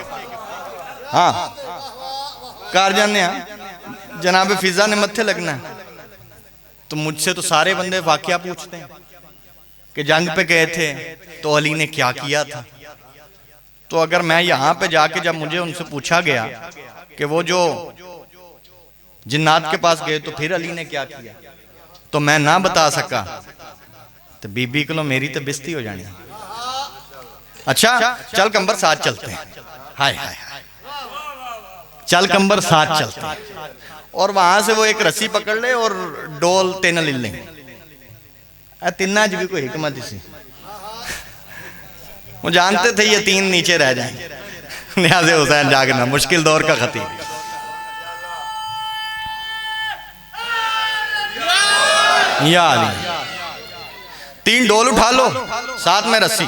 [SPEAKER 1] हाँ घर जाने जनाबे फिजा ने मत्थे लगना तो मुझसे तो सारे बंदे वाकया पूछते हैं कि जंग पे गए थे तो अली ने क्या किया था तो अगर मैं यहां पे जाके जब मुझे उनसे पूछा गया कि वो जो जिन्नात के पास गए तो फिर अली ने क्या किया तो मैं ना बता सका तो बीबी को मेरी तो बेइज्जती हो जानी अच्छा चल कंबर साथ चलते हैं हाय हाय चल कंबर साथ चलते हैं और वहां से वो एक रस्सी पकड़ ले और डोल तीन ले लें तीना च भी कोई हिकमत सी वो जानते थे ये तीन नीचे रह जाएंगे लिहाजा हुसैन जागना मुश्किल दौर का खतीब या अली तीन डोल उठा लो साथ में रस्सी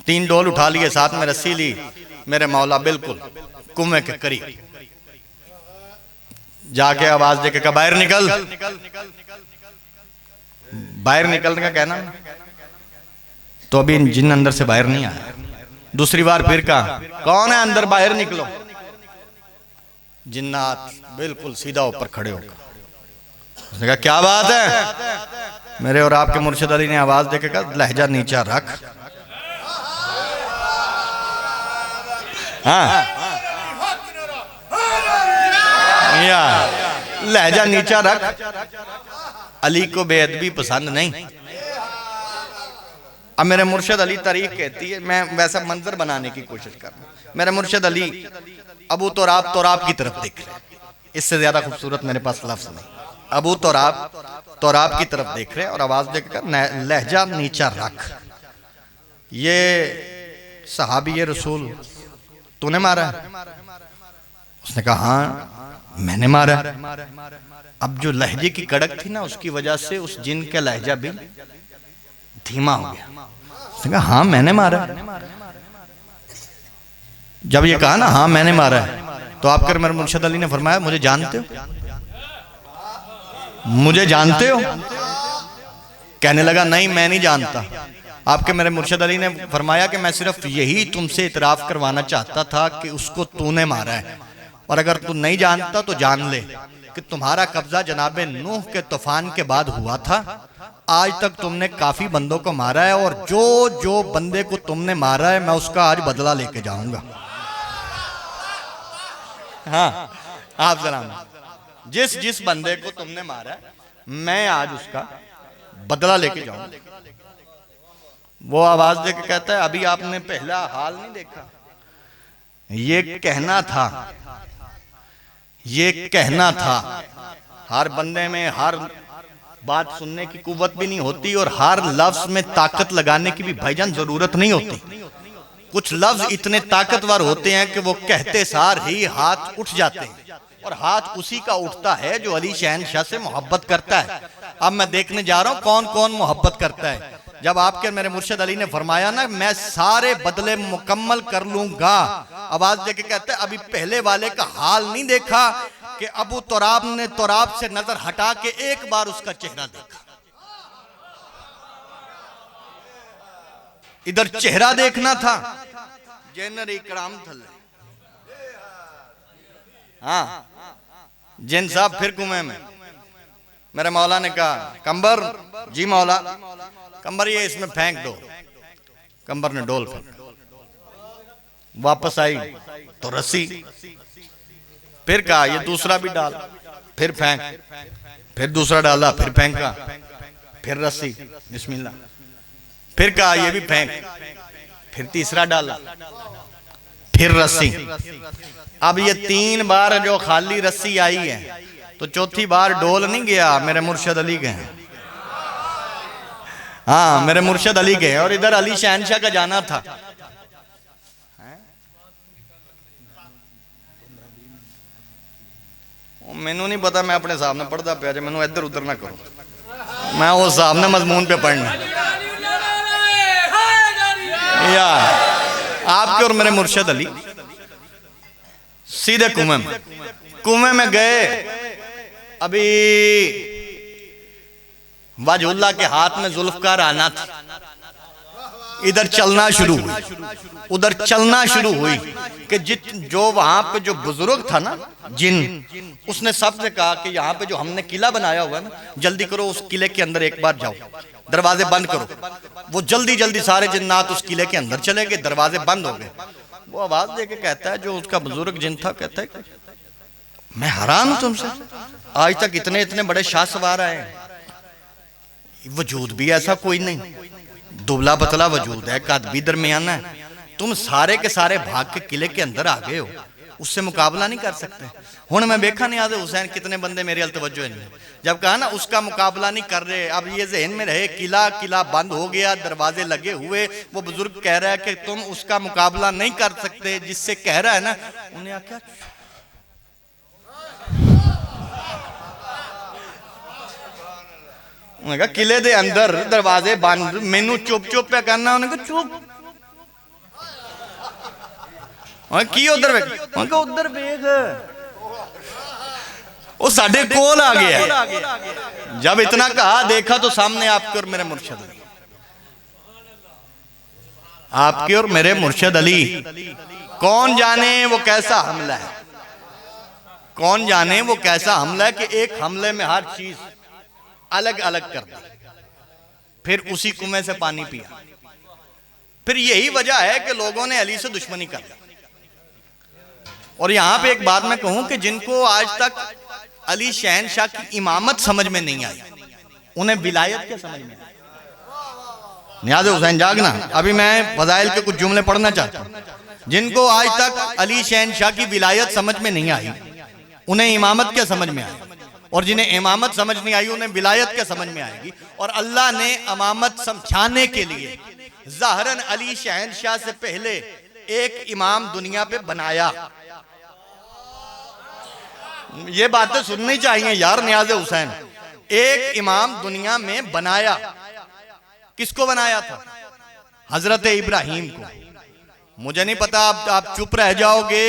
[SPEAKER 1] तीन डोल उठा लिए साथ में रस्सी ली मेरे मौला बिल्कुल कुएं के करीब जाके आवाज देके कहा बाहर निकल बाहर निकलने का कहना तो अभी जिन अंदर से बाहर नहीं आया दूसरी बार फिर कहा, कौन है अंदर, बाहर निकलो। जिन्नात बिल्कुल सीधा ऊपर खड़े होकर उसने कहा, क्या बात है? मेरे और आपके मुर्शिद अली ने आवाज देकर कहा, लहजा नीचा रख। हाँ, लहजा नीचा रख। अली को बेअदबी पसंद नहीं। अब मेरे मुर्शिद अली, तारीख कहती है, मैं वैसा मंजर बनाने की कोशिश कर रहा हूं। मेरे मुर्शिद अली अबू तोराब की तरफ देख रहे, इससे ज्यादा खूबसूरत मेरे पास लफ्ज नहीं। अबू तोराब की तरफ देख रहे और आवाज देकर, लहजा नीचा रख। ये सहाबी रसूल तूने मारा है? उसने कहा, हाँ मैंने मारा। अब जो लहजे की कड़क थी ना, उसकी वजह से उस जिन का लहजा भी धीमा हो गया। उसने कहा, हाँ मैंने मारा। जब ये कहा ना, हाँ मैंने मारा है, तो आपके मेरे मुर्शिद अली ने फरमाया, मुझे जानते हो? मुझे जानते हो? कहने लगा, नहीं मैं नहीं जानता। आपके मेरे मुर्शिद अली ने फरमाया कि मैं सिर्फ यही तुमसे इतराफ करवाना चाहता था कि उसको तूने मारा है, और अगर तू नहीं जानता तो जान ले कि तुम्हारा कब्जा जनाबे नूह के तूफान के बाद हुआ था। आज तक तुमने काफी बंदों को मारा है, और जो जो बंदे को तुमने मारा है मैं उसका आज बदला लेके जाऊंगा। हाँ, आप सलाम, जिस बंदे को तुमने मारा है मैं आज उसका बदला लेके जाऊंगा। वो आवाज देके कहता है, अभी आपने पहला हाल नहीं देखा। ये कहना था। हर बंदे में हर बात सुनने की कुव्वत भी नहीं होती, और हर लफ्ज में ताकत लगाने की भी भाईजान जरूरत नहीं होती। कुछ लफ्ज इतने ताकतवर होते हैं कि वो कहते सार ही हाथ उठ जाते हैं, और हाथ उसी का उठता है जो अली शहनशाह से मोहब्बत करता है। अब मैं देखने जा रहा हूं कौन कौन मोहब्बत करता है। जब आपके मेरे मुर्शिद अली ने फरमाया ना, मैं सारे बदले मुकम्मल कर लूंगा, आवाज देके कहते हैं, अभी पहले वाले का हाल नहीं देखा कि अबू तोराब ने तोराब से नजर हटा के एक बार उसका चेहरा देखा। इधर चेहरा देखना था, जेनर इकराम थल्ले। हाँ, जिन साहब फिर कुएं में। मेरे मौला ने कहा, कंबर जी मौला, कंबर ये इसमें फेंक दो। कंबर ने डोल फेंक, वापस आई तो रस्सी। फिर कहा, ये दूसरा भी डाल, फिर फेंक, फिर दूसरा डाला, फिर फेंका, फिर रस्सी, बिस्मिल्लाह। फिर कहा, ये भी फेंक, फिर तीसरा डाला, फिर रस्सी। अब ये 3 बार जो खाली रस्सी आई है, तो चौथी बार डोल नहीं गया, मेरे मुर्शिद अली गए। हाँ, मेरे मुर्शिद अली गए, और इधर अली शहनशाह का जाना था। मैनू नहीं पता, मैं अपने हिसाब ने पढ़ता पाया, मैनू इधर उधर ना करो, मैं उस हिसाब ने मजमून पे पढ़ना। या आपके और मेरे मुर्शिद अली सीधे कुएं में गए। अभी वाजुल्ला के हाथ में जुल्फकार आना था, इधर चलना शुरू हुई, उधर चलना शुरू हुई कि जो वहां पे जो बुजुर्ग था ना जिन, उसने सबसे कहा कि यहाँ पे जो हमने किला बनाया हुआ है ना, जल्दी करो उस किले के अंदर एक बार जाओ, दरवाजे बंद करो। वो जल्दी जल्दी सारे जिन्नात उस किले के अंदर चले गए, दरवाजे बंद हो गए। वो आवाज देके कहता है, जो उसका बुजुर्ग जिन था, कहता है मैं हैरान हूं तुमसे, आज तक इतने इतने बड़े शाह सवार आए, वजूद भी ऐसा कोई नहीं, दुबला पतला वजूद है, कद भी दरमियाना है, तुम सारे के सारे भाग के किले के अंदर आ गए हो, उससे मुकाबला नहीं कर सकते। हुण मैं देखा नहीं आज हुसैन कितने बंदे मेरे अल तवज्जो नहीं, जब कहा ना उसका मुकाबला नहीं कर रहे। अब ये जहन में रहे, किला बंद हो गया, दरवाजे लगे हुए, वो बुजुर्ग कह रहा है कि तुम उसका मुकाबला नहीं कर सकते, जिससे कह रहा है ना, उन्हें क्या उन्हें कहा किले दे अंदर दरवाजे बंद, मैनू चुप चुप पे करना, उन्हें कहा चुप की उधर वेख, उधर वेख, वो साडे कोल आ गया। जब इतना कहा, देखा तो सामने आपके और मेरे मुर्शिद। आपके और मेरे मुर्शिद अली, कौन जाने वो कैसा हमला है, कौन जाने वो कैसा हमला है कि एक हमले में हर चीज अलग अलग कर दी, फिर उसी कुएं से पानी पिया। फिर यही वजह है कि लोगों ने अली से दुश्मनी कर ली। और यहां पे एक बात मैं कहूं कि जिनको आज तक अली शहनशाह की इमामत समझ में नहीं आई, उन्हें विलायत क्या समझ में आई। नियाज़ हुसैन जागना, अभी मैं फजाइल के कुछ जुमले पढ़ना चाहता हूं। जिनको आज तक अली शहनशाह की विलायत समझ में नहीं आई, उन्हें इमामत क्या समझ में आई, और जिन्हें इमामत समझ नहीं आई उन्हें विलायत क्या समझ में आएगी। और अल्लाह ने इमामत समझाने के लिए ज़ाहरन अली शहनशाह से पहले एक इमाम दुनिया पे बनाया। ये बातें सुननी चाहिए यार नियाज़ हुसैन। एक इमाम दुनिया में बनाया, किसको बनाया था? हजरत इब्राहीम को। मुझे नहीं पता आप चुप रह जाओगे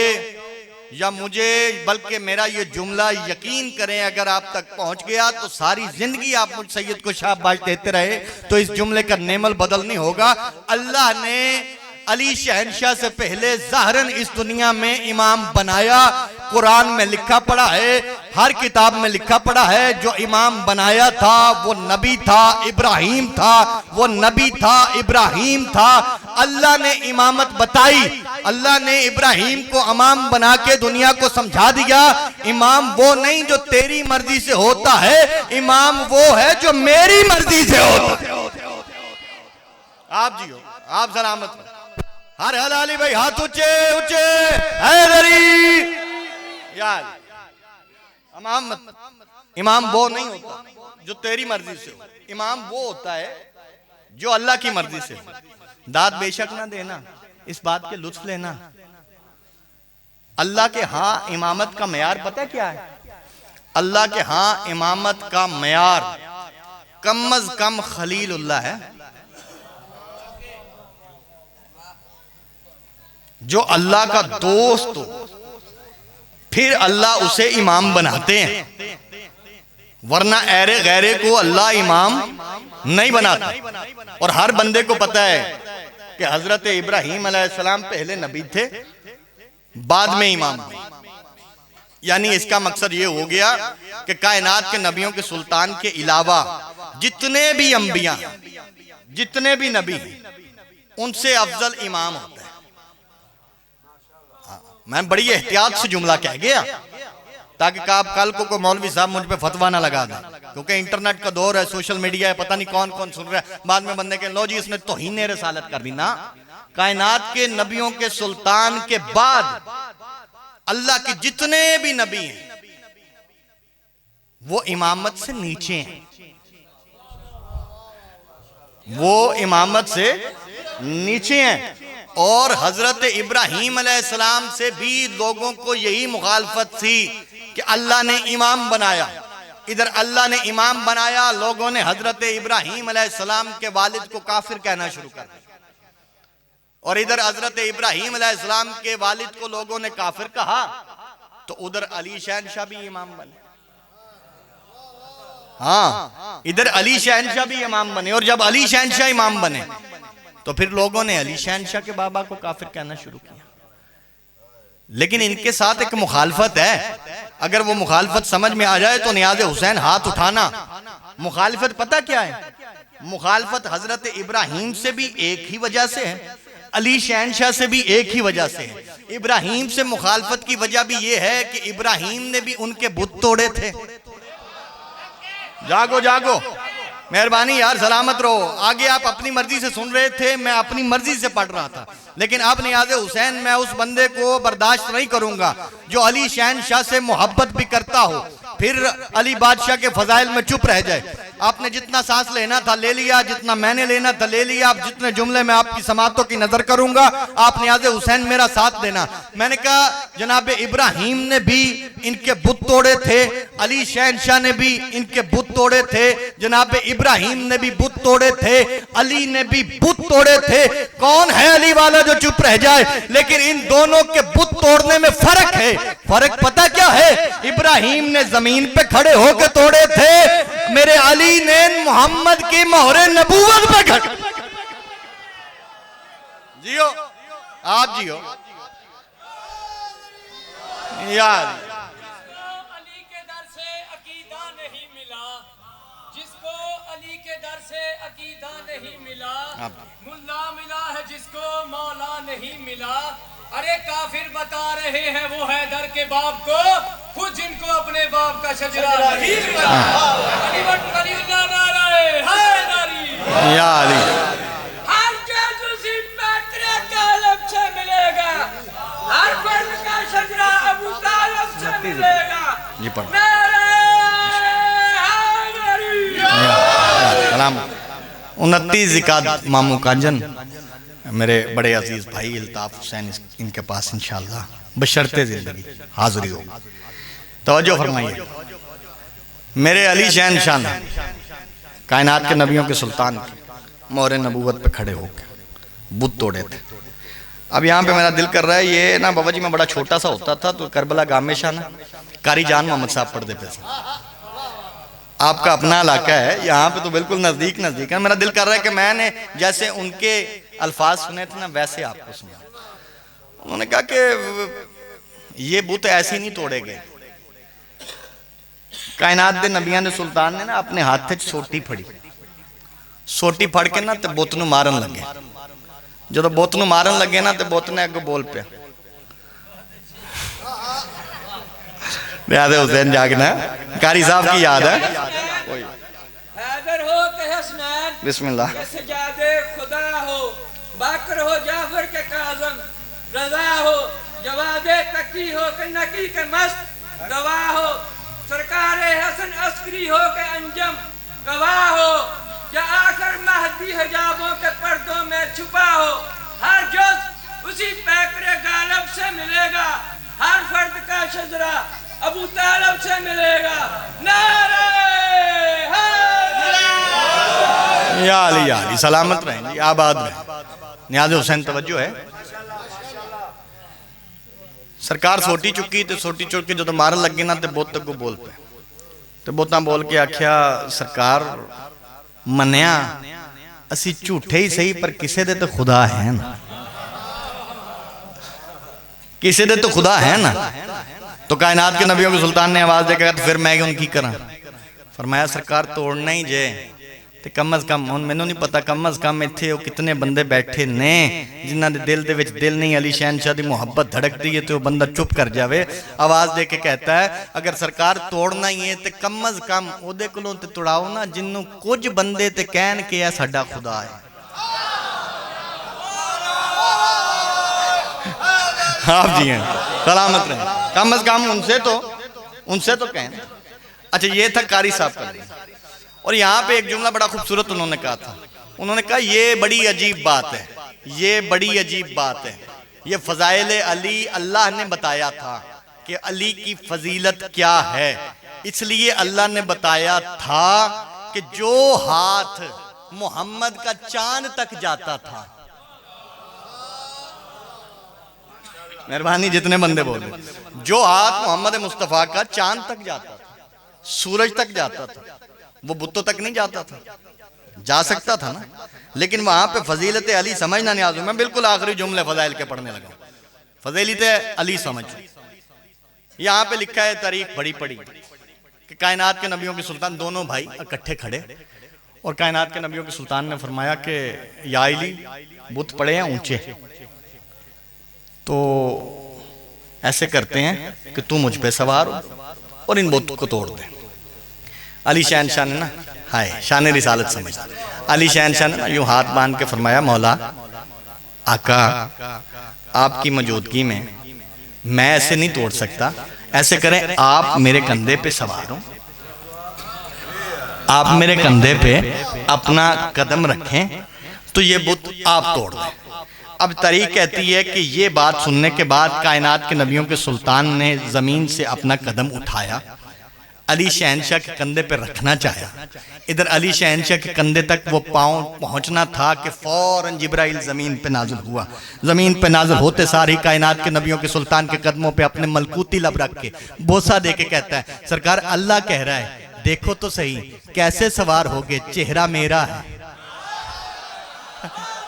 [SPEAKER 1] या मुझे, बल्कि मेरा ये जुमला यकीन करें अगर आप तक पहुंच गया तो सारी जिंदगी आप मुझ सैयद को शाबाश देते रहे तो इस जुमले का नेमल बदल नहीं होगा। अल्लाह ने अली शहनशाह से पहले ज़ाहरन इस दुनिया में इमाम बनाया। कुरान में लिखा पड़ा है, हर किताब में लिखा पड़ा है, जो इमाम बनाया था वो नबी था, इब्राहीम था, वो नबी था, इब्राहीम था। अल्लाह ने इमामत बताई, अल्लाह ने इब्राहीम को इमाम बना के दुनिया को समझा दिया। इमाम वो नहीं जो तेरी मर्जी से होता है, इमाम वो है जो मेरी मर्जी से होता है। आप जियो, आप सलामत हो। हर हलाली भाई हाथ ऊंचे ऊंचे, हैदरी यार। इमाम वो नहीं होता जो तेरी मर्जी से हो, इमाम वो होता है जो अल्लाह की मर्जी से हो। दाद बेशक ना देना, इस बात के लुत्फ लेना। अल्लाह के हां इमामत का मयार पता क्या है? अल्लाह के हां इमामत का मयार कम अज कम खलीलुल्लाह है, जो अल्लाह का दोस्त हो, फिर अल्लाह उसे इमाम बनाते हैं, वरना ऐरे गैरे को अल्लाह इमाम नहीं बनाता। और हर बंदे को पता है कि हजरत इब्राहीम अलैहिस्सलाम पहले नबी थे, बाद में इमाम थे। यानी इसका मकसद ये हो गया कि कायनात के नबियों के सुल्तान के अलावा जितने भी अंबिया, जितने भी नबी उनसे अफजल इमाम होता है। मैं बड़ी एहतियात से जुमला कह गया ताकि कल को कोई मौलवी साहब मुझ पे फतवा ना लगा दे, क्योंकि इंटरनेट का दौर है, सोशल मीडिया है, पता नहीं कौन कौन सुन रहा है। बाद में बंदे के लो जी इसने तौहीन रिसालत कर दी ना। कायनात के नबियों के सुल्तान के बाद अल्लाह के जितने भी नबी हैं वो इमामत से नीचे हैं, वो इमामत से नीचे हैं। और हजरत इब्राहीम अलैहिस्सलाम से भी लोगों को यही मुखालफत थी कि अल्लाह ने इमाम बनाया। इधर अल्लाह ने इमाम बनाया, लोगों ने हजरत इब्राहीम अलैहिस्सलाम के वालिद को काफिर कहना शुरू कर दिया, और इधर हजरत इब्राहीम अलैहिस्सलाम के वालिद को लोगों ने काफिर कहा, तो उधर अली शहनशाह भी इमाम बने। हाँ, इधर अली शहनशाह भी इमाम बने, और जब अली शहनशाह इमाम बने तो फिर लोगों ने अली शहनशाह के बाबा को काफिर कहना शुरू किया। लेकिन इनके साथ एक मुखालफत है, अगर वो मुखालफत समझ में आ जाए तो नियाज़ हुसैन हाथ उठाना। मुखालफत पता क्या है? मुखालफत हजरत इब्राहीम से भी एक ही वजह से है, अली शहनशाह से भी एक ही वजह से है। इब्राहीम से मुखालफत की वजह भी ये है कि इब्राहीम ने भी उनके बुत तोड़े थे। जागो जागो, मेहरबानी यार, सलामत रहो। आगे आप अपनी मर्जी से सुन रहे थे, मैं अपनी मर्जी से पढ़ रहा था, लेकिन अब नियाज़ हुसैन मैं उस बंदे को बर्दाश्त नहीं करूंगा जो अली शहनशाह से मोहब्बत भी करता हो फिर अली बादशाह के फजाइल में चुप रह जाए। आपने जितना सांस लेना था ले लिया, जितना मैंने लेना था ले लिया। आप जितने जुमले में आपकी समातों की नजर करूंगा, आप नियाज़ हुसैन मेरा साथ देना। मैंने कहा जनाब इब्राहीम ने भी इनके बुत तोड़े थे, अली शहनशाह ने भी इनके बुत तोड़े थे, जनाब इब्राहीम ने भी बुत तोड़े थे, अली ने भी बुत तोड़े थे। कौन है अली वाला जो चुप रह जाए? लेकिन इन दोनों के बुत तोड़ने में फर्क है। फर्क पता क्या है? इब्राहीम ने जमीन पे खड़े होकर तोड़े थे, मेरे अली ने मोहम्मद की मोहरे नबूवत पे खड़े। जियो, आप जियो यार।
[SPEAKER 3] अली के दर से अकीदा नहीं मिला, जिसको अली के दर से अकीदा नहीं मिला, मुल्ला मिला है जिसको मौला नहीं मिला। अरे काफिर बता रहे हैं वो हैदर के बाप को, खुद जिनको अपने बाप का शजरा नहीं मिला। अलीउल्लाह नारे हैदरी
[SPEAKER 1] या अली।
[SPEAKER 3] हर चीज उसी पैतरे कालब से मिलेगा, हर फर्द का शजरा अबू तालिब से मिलेगा।
[SPEAKER 1] ये पढ़
[SPEAKER 3] नारे हैदरी।
[SPEAKER 1] सलाम। 29 ज़िकात मामू कांजन मेरे बड़े अजीज भाई इल्ताफ हुसैन इनके पास इंशाअल्लाह बशर्ते जिंदगी हाजिरी हो। तवज्जो फरमाइए। मेरे अली शहनशाह कायनात के नबियों के सुल्तान मोहरे नबूवत पे खड़े होकर बुत तोड़े थे। अब यहाँ पे मेरा दिल कर रहा है, ये ना बाबा जी मैं बड़ा छोटा सा होता था तो करबला गामे शाह ना कारी जान मोहम्मद साहब पढ़ते पे, आपका अपना इलाका है, यहाँ पे तो बिल्कुल नजदीक नजदीक है। मेरा दिल कर रहा है कि मैंने जैसे उनके अल्फाज सुने थे ना वैसे आपको सुना। उन्होंने कहा कि ये बुत ऐसे नहीं तोड़े गए। कायनात दे नबियां दे सुल्तान ने ना अपने हाथ च सोटी फड़ी, सोटी फड़ के ना ते बुत नूं मारन लगे। जो बुत नूं मारन लगे ना ते बुत ने अगों बोल पिया, याद है हुसैन जागना कारी साहब की याद है।
[SPEAKER 3] हैदर हो के हसनैन,
[SPEAKER 1] बिस्मिल्लाह।
[SPEAKER 3] सजादे खुदा हो, बाकर हो जाफर के काज़म, रजा हो जवादे तकी हो के नकी के मस्त गवाह हो, सरकारे हसन अस्करी हो के अंजम गवाह हो, या आखिर महदी हिजाबों के पर्दों में छुपा हो। हर जुज़ उसी पैकरे गालब से मिलेगा, हर फर्द का शजरा अबू तालिब से मिलेगा। नारे हैदरी।
[SPEAKER 1] या अली सलामत रहें, आबाद रहें। नियाज़ हुसैन तवज्जो है। सरकार सोटी चुकी तो सोटी चुक के जो तो मारन लगे ना तो बुत अगों बोल पे, तो बुतां बोल के आख्या सरकार मन्निया असी झूठे ही सही पर किसी दे तो खुदा है ना, किसी दे तो खुदा है ना। तो कायनात के नबियों के सुल्तान ने आवाज देकर तो फिर मैं उनकी करा। फरमाया सरकार तोड़ना ही जे ते कम अज कम, हुण मैनूं नहीं पता कम अज कम इत्थे वो कितने बंदे बैठे ने जिन्हां दे दिल दे विच दिल नहीं अली शहनशाह दी मुहब्बत धड़कती है तो बंदा चुप कर जावे। आवाज दे के कहता है अगर सरकार तोड़ना ही है तो कम अज कम ओदे कोलों ते तुड़ाओ ना जिन्नू कुछ बंदे ते कहन के है साडा खुदा है। आप जी हैं सलामत रहे, कम अज कम उनसे तो कहें। अच्छा ये था कारी साहब का। और यहाँ पे एक जुमला बड़ा खूबसूरत उन्होंने कहा था, उन्होंने कहा ये बड़ी अजीब बात है, ये बड़ी अजीब बात है, ये फजाइल अली अल्लाह ने बताया था कि अली की फजीलत क्या है, इसलिए अल्लाह ने बताया था कि जो हाथ मोहम्मद का चांद तक जाता था, मेहरबानी जितने बंदे बोले, जो हाथ मोहम्मद मुस्तफ़ा का चांद तक जाता था, सूरज तक जाता था, वो बुतों तक नहीं जाता था। जा सकता था ना, लेकिन वहां पे फजीलत अली समझना नहीं। मैं बिल्कुल आखिरी जुमले फजाइल के पढ़ने लगा, फजीलत अली समझ। यहाँ पे लिखा है तारीख बड़ी पड़ी कि कायनात के नबियों के सुल्तान दोनों भाई इकट्ठे खड़े और कायनात के नबियों के सुल्तान ने फरमाया कि या अली बुत पड़े हैं ऊंचे, तो ऐसे करते हैं कि तू मुझ पे सवार हो और इन बुत को तोड़ दे। अली शहनशाह ने ना हाय शान रिसालत समझ, अली शहनशाह ने ना यूं हाथ बांध के फरमाया मौला आका आपकी मौजूदगी में मैं ऐसे नहीं तोड़ सकता, ऐसे करें आप मेरे कंधे पे सवार हो, आप मेरे कंधे पे अपना कदम रखें तो ये बुत आप तोड़ दें। अब तारीख कहती है कि ये बात सुनने के बाद कायनात के नबियों के सुल्तान ने जमीन से अपना कदम उठाया, अली शहनशाह के कंधे पे रखना चाहा। इधर अली शहनशाह के कंधे तक वो पांव पहुंचना था कि फौरन जिब्राइल जमीन पे नाजिल हुआ। जमीन पे नाजिल होते सार ही कायनात के नबियों के सुल्तान के कदमों पे अपने मलकूती लब रख के बोसा दे के कहता है सरकार अल्लाह कह रहा है देखो तो सही कैसे सवार होगे, चेहरा मेरा है।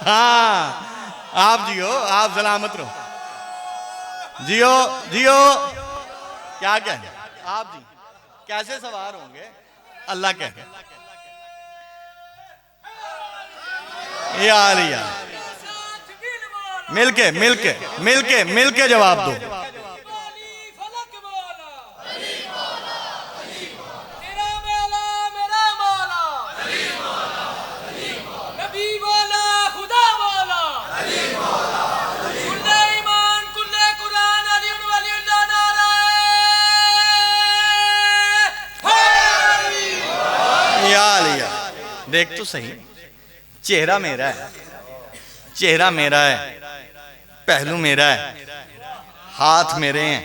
[SPEAKER 1] हाँ आप जियो, आप सलामत रहो, जियो जियो। क्या कहें आप जी, कैसे सवार होंगे अल्लाह कह यार यार, मिलके मिलके मिलके मिलके जवाब दो। देख तो सही, चेहरा मेरा है, चेहरा मेरा है, पहलू मेरा है, हाथ मेरे हैं।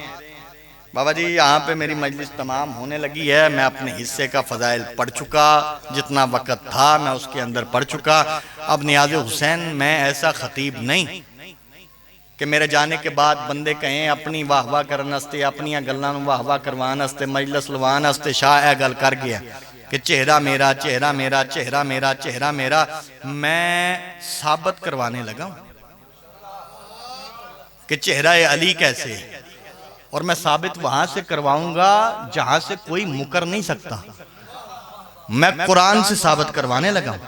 [SPEAKER 1] बाबा जी यहाँ पे मेरी मजलिस तमाम होने लगी है, मैं अपने हिस्से का फजाइल पढ़ चुका, जितना वक़्त था मैं उसके अंदर पढ़ चुका। अब नियाज़ हुसैन मैं ऐसा खतीब नहीं कि मेरे जाने के बाद बंदे कहें अपनी वाह वाह करन वास्ते, अपनी गल्लां नूं वाह वाह करवान वास्ते, मजलिस लवान वास्ते शाह यह गल कर गया कि चेहरा मेरा, चेहरा मेरा, चेहरा मेरा, चेहरा मेरा। मैं साबित करवाने लगा कि चेहरा ये अली कैसे है, और मैं साबित वहां से करवाऊंगा जहां से कोई मुकर नहीं सकता। मैं कुरान से साबित करवाने लगा,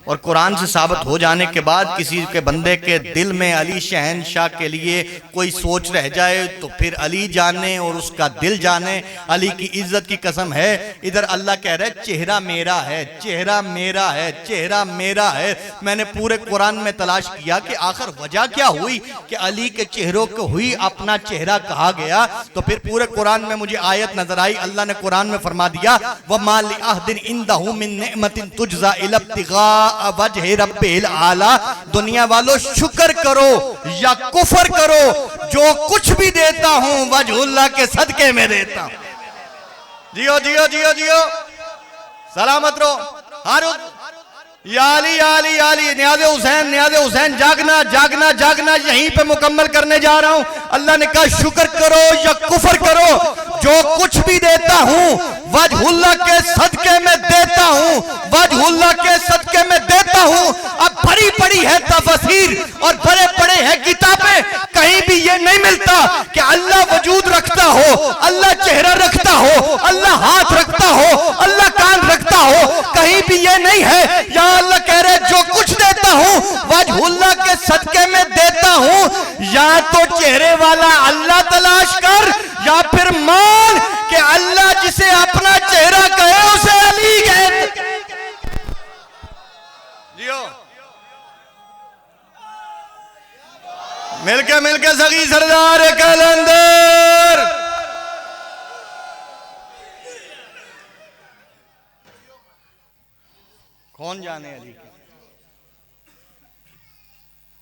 [SPEAKER 1] और कुरान से साबित हो जाने के बाद किसी के बंदे के दिल में अली शहनशाह के लिए कोई सोच रह जाए तो फिर अली जाने और उसका दिल जाने। अली की इज्जत की कसम है, इधर अल्लाह कह रहा है चेहरा मेरा है, चेहरा मेरा है, चेहरा मेरा है। मैंने पूरे कुरान में तलाश किया कि आखिर वजह क्या हुई कि अली के चेहरों को हुई अपना चेहरा कहा गया, तो फिर पूरे कुरान में मुझे आयत नजर आई। अल्लाह ने कुरान में फरमा दिया व मा लि अहदिन इंदहु मिन निअमतिन तुजज़ा इला इब्तिगा वजह रब्बिल आला। दुनिया वालों शुक्र करो या कुफर करो, जो कुछ भी देता हूं वजहुल्लाह के सदके में देता हूं। जियो जियो जियो जियो, सलामत रहो। हारून याली याली याली, नियाज़ हुसैन, नियाज़ हुसैन जागना जागना जागना, यहीं पे मुकम्मल करने जा रहा हूं। अल्लाह ने कहा शुक्र करो या कुफर करो, जो कुछ भी देता हूं वजहुल्लाह के सदके में देता हूं, वजहुल्लाह के सदके में देता हूं। अब बड़ी बड़ी है तफसीर और बड़े बड़े हैं किताबें, कहीं भी ये नहीं मिलता कि अल्लाह वजूद रखता हो, अल्लाह चेहरा रखता हो, अल्लाह हाथ रखता हो, अल्लाह कान रखता हो, कहीं भी ये नहीं है। या अल्लाह कह रहे जो कुछ देता हूं वजहुल्लाह के सदके में देता हूं। या तो चेहरे वाला अल्लाह तलाश कर, या फिर मान कि अल्लाह जिसे अपना चेहरा कहे उसे अली कहे। जियो मिलके मिलके सगी सरदार कलंदर। कौन जाने अली की,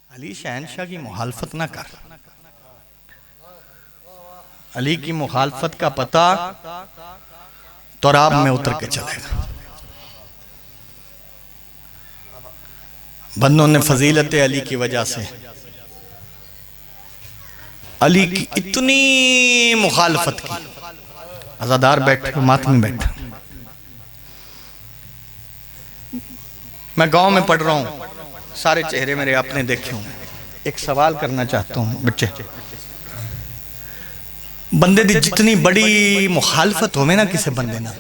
[SPEAKER 1] अली शहनशाह की मुखालफत ना कर। अली की मुखालफत का पता तौराब में उतर के चलेगा। बंदों ने फजीलत अली की वजह से अली की इतनी मुखालफत की। अज़ादार बैठे, मातमी बैठे, मैं गांव में पढ़ रहा हूं, सारे चेहरे मेरे आपने देखे होंगे। एक सवाल करना चाहता हूं बच्चे, बंदे दी जितनी बड़ी मुखालफत होवे ना किसी बंदे ना,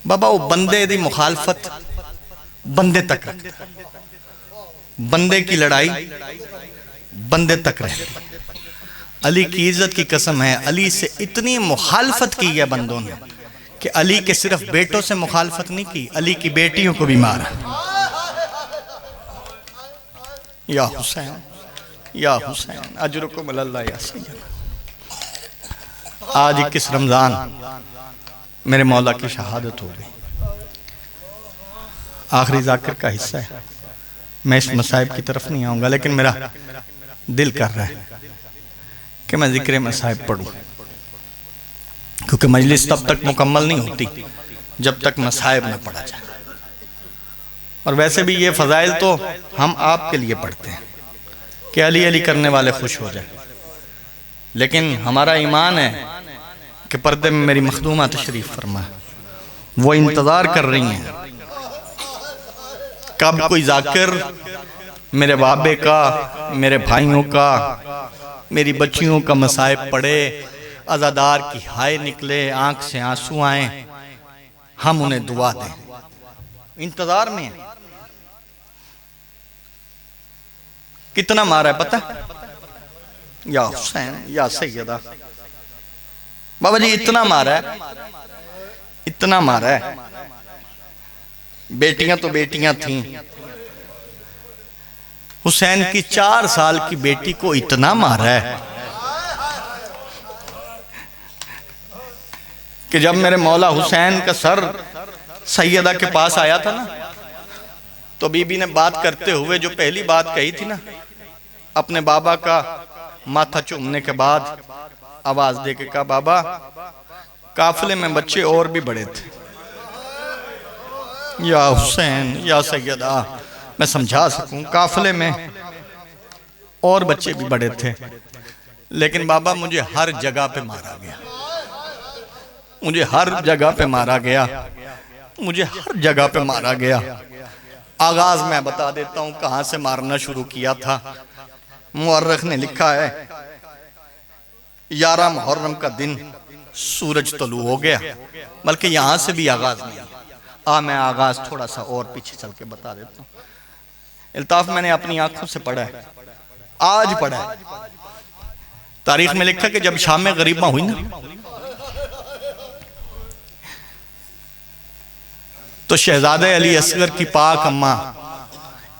[SPEAKER 1] बाबा वो बंदे दी मुखालफत बंदे तक रखते, बंदे की लड़ाई बंदे तक रहती। अली की इज्जत की कसम है, अली से इतनी मुखालफत की है बंदों ने कि अली के सिर्फ बेटों से मुखालफत नहीं की, अली की बेटियों को भी मारा। या हुसैन या हुसैन अजरुकुम अल्लाह या सैयद। आज 21 रमजान मेरे मौला की शहादत हो गई, आखिरी जाकिर का हिस्सा है। मैं इस मसाइब की तरफ नहीं आऊंगा, लेकिन मेरा दिल कर रहा है कि मैं जिक्र मसाइब पढ़ूं, क्योंकि मजलिस तब तक मुकम्मल नहीं होती जब तक मसाइब न पढ़ा जाए। और वैसे भी ये फजाइल तो हम आपके लिए पढ़ते हैं कि अली अली करने वाले खुश हो जाए, लेकिन हमारा ईमान है कि पर्दे में मेरी मखदूमा तशरीफ फरमा है, वो इंतज़ार कर रही हैं कब कोई जाकिर मेरे बाबे का, मेरे भाइयों का, मेरी बच्चियों का मसाइब पड़े, अज़ादार की हाय निकले, आंख से आंसू आए, हम उन्हें दुआ दें, इंतजार में है। कितना मारा है पता? या हुसैन या सैयदा, बाबा जी इतना मारा है, इतना मारा है। बेटियां तो बेटियां थीं, हुसैन की 4 साल की बेटी को इतना मारा है कि जब मेरे मौला हुसैन का सर सैयदा के पास आया था ना, तो बीबी ने बात करते हुए जो पहली बात कही थी ना, अपने बाबा का माथा चूमने के बाद आवाज दे के कहा, बाबा काफिले में बच्चे और भी बड़े थे। या हुसैन या सैयदा, मैं समझा सकूं, काफिले में और बच्चे भी बड़े थे, लेकिन बाबा मुझे हर जगह पे मारा गया, मुझे हर जगह पे मारा गया, मुझे हर जगह पे मारा गया। आगाज मैं बता देता हूं कहां से मारना शुरू किया था। मुअर्रिख ने लिखा है 11 मुहर्रम का दिन सूरज तलू हो गया, बल्कि यहां से भी आगाज नहीं। मैं आगाज थोड़ा सा और पीछे चल के बता देता हूं। इल्ताफ मैंने अपनी आंखों से पढ़ा है, आज पढ़ा है। तारीख में लिखा कि जब शाम में गरीबा हुई ना, तो शहजादे अली असगर की पाक अम्मा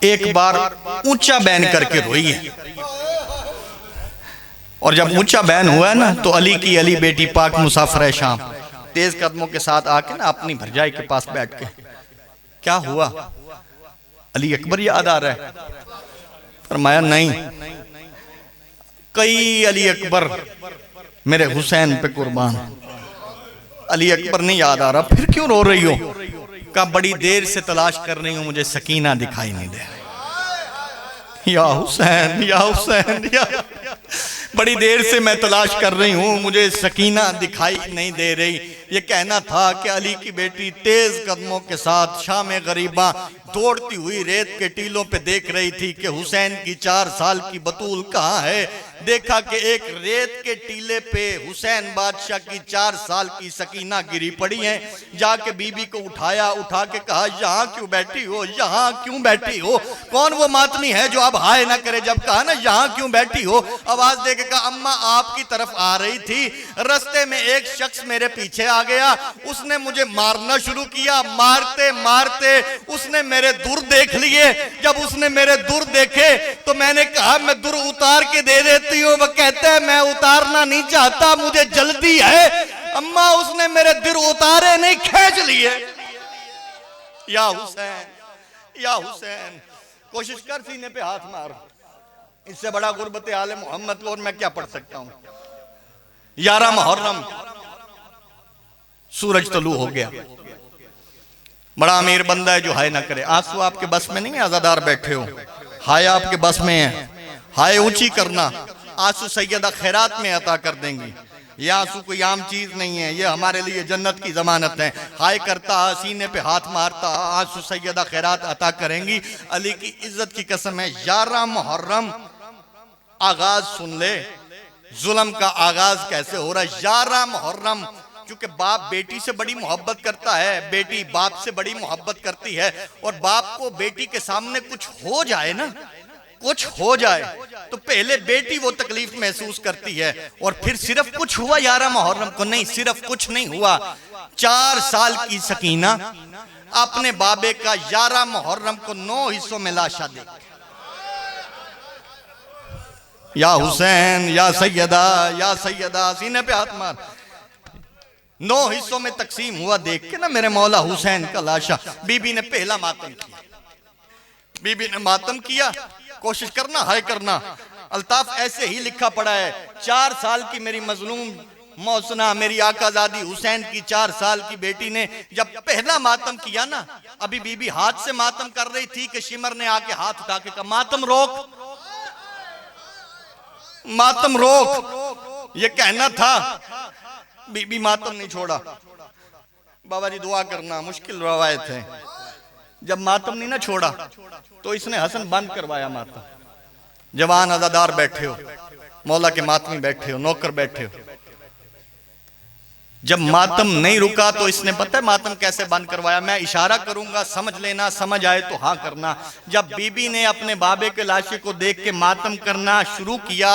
[SPEAKER 1] एक बार ऊंचा बैन करके रोई है, और जब ऊंचा बैन हुआ ना, तो अली की अली बेटी पाक मुसाफिर शाम तेज कदमों के साथ आके ना अपनी भरजाई के पास बैठ के, क्या हुआ? अली अकबर याद आ रहा है? फरमाया नहीं, कई अली अकबर मेरे हुसैन पे कुर्बान, अली अकबर नहीं याद आ रहा। फिर क्यों रो रही हो? का बड़ी देर से तलाश कर रही हूं, मुझे सकीना दिखाई नहीं दे रही। या हुसैन या हुसैन या, बड़ी देर से मैं तलाश कर रही हूं, मुझे सकीना दिखाई नहीं दे रही। ये कहना था कि अली की बेटी तेज कदमों के साथ शाम गरीबा दौड़ती हुई रेत के टीलों पे देख रही थी कि हुसैन की 4 साल की बतूल कहाँ है। देखा कि एक रेत के टीले पे हुसैन बादशाह की 4 साल की सकीना गिरी पड़ी है। जाके बीबी को उठाया, उठा के कहा, यहाँ क्यों बैठी हो, यहाँ क्यों बैठी हो? कौन वो मातमी है जो अब हाय ना करे? जब कहा ना यहाँ क्यों बैठी हो, आवाज दे के कहा, अम्मा आपकी तरफ आ रही थी, रास्ते में एक शख्स मेरे पीछे आ गया, उसने मुझे मारना शुरू किया। मारते मारते उसने मेरे दुर देख लिए। जब उसने मेरे दुर देखे तो मैंने कहा मैं दुर उतार के दे देती हूँ। वो कहता है मैं उतारना नहीं चाहता, मुझे जल्दी है। अम्मा उसने मेरे दिल उतारे नहीं, खींच लिए। या हुसैन या हुसैन, कोशिश कर सीने पे हाथ मार, इससे बड़ा गुर्बत आले मोहम्मद को और मैं क्या पढ़ सकता हूं। 11 मुहर्रम सूरज तलू हो गया। बड़ा अमीर बंदा है जो हाय ना करे। आंसू आपके बस में नहीं है, आजादार बैठे हो, हाय आपके बस में है। हाय ऊंची करना, आंसू सैयदा खैरात में अता कर देंगी। ये आंसू कोई आम चीज नहीं है, ये हमारे लिए जन्नत की जमानत है। हाय करता, सीने पे हाथ मारता, आंसू सैयदा खैरात अता करेंगी। अली की इज्जत की कसम है, 11 मुहर्रम आगाज सुन ले, जुल्म का आगाज कैसे हो रहा है। 11 मुहर्रम, क्योंकि बाप बेटी से बड़ी मोहब्बत करता है, बेटी बाप से बड़ी मोहब्बत करती है। और बाप को बेटी के सामने कुछ हो जाए ना, कुछ हो जाए तो पहले बेटी वो तकलीफ महसूस करती है। और फिर सिर्फ कुछ हुआ 11 मुहर्रम को नहीं, सिर्फ कुछ नहीं हुआ, 4 साल की सकीना अपने बाबे का 11 मुहर्रम को 9 हिस्सों में लाशा दे। या हुसैन या सैयदा, सीने पे हाथ मार। 9 हिस्सों में तकसीम हुआ देख के ना मेरे मौला हुसैन का लाशा। बीबी ने पहला मातम किया, बीबी ने मातम किया। कोशिश करना हाय करना, अल्ताफ ऐसे ही लिखा पड़ा है। 4 साल की मेरी मजलूम मौसना, मेरी आकाजादी हुसैन की 4 साल की बेटी ने जब पहला मातम किया ना, अभी बीबी हाथ से मातम कर रही थी कि शिमर ने आके हाथ उठा के कहा, मातम रोक, मातम रोक। ये कहना था, बीबी मातम नहीं छोड़ा। बाबा जी दुआ करना, मुश्किल रवायत है। जब मातम नहीं ना छोड़ा तो इसने हसन बंद करवाया मातम। जवान अजादार बैठे हो, मौला के मातमी बैठे हो, नौकर बैठे हो। जब मातम नहीं रुका तो इसने पता है मातम कैसे बंद करवाया? मैं इशारा करूंगा, समझ लेना, समझ आए तो हाँ करना। जब बीबी ने अपने बाबे के लाशे को देख के मातम करना शुरू किया,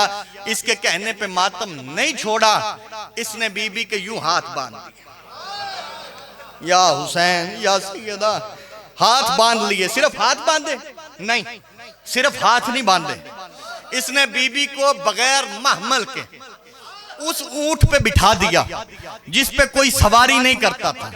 [SPEAKER 1] इसके कहने पे मातम नहीं छोड़ा, इसने बीबी के यूं हाथ बांध दिए, या हुसैन या सैयदा, हाथ बांध लिए। सिर्फ हाथ बांधे नहीं, सिर्फ हाथ नहीं बांधे, इसने बीबी को बगैर महमल के उस ऊंट पे बिठा दिया जिस पे कोई सवारी नहीं करता था।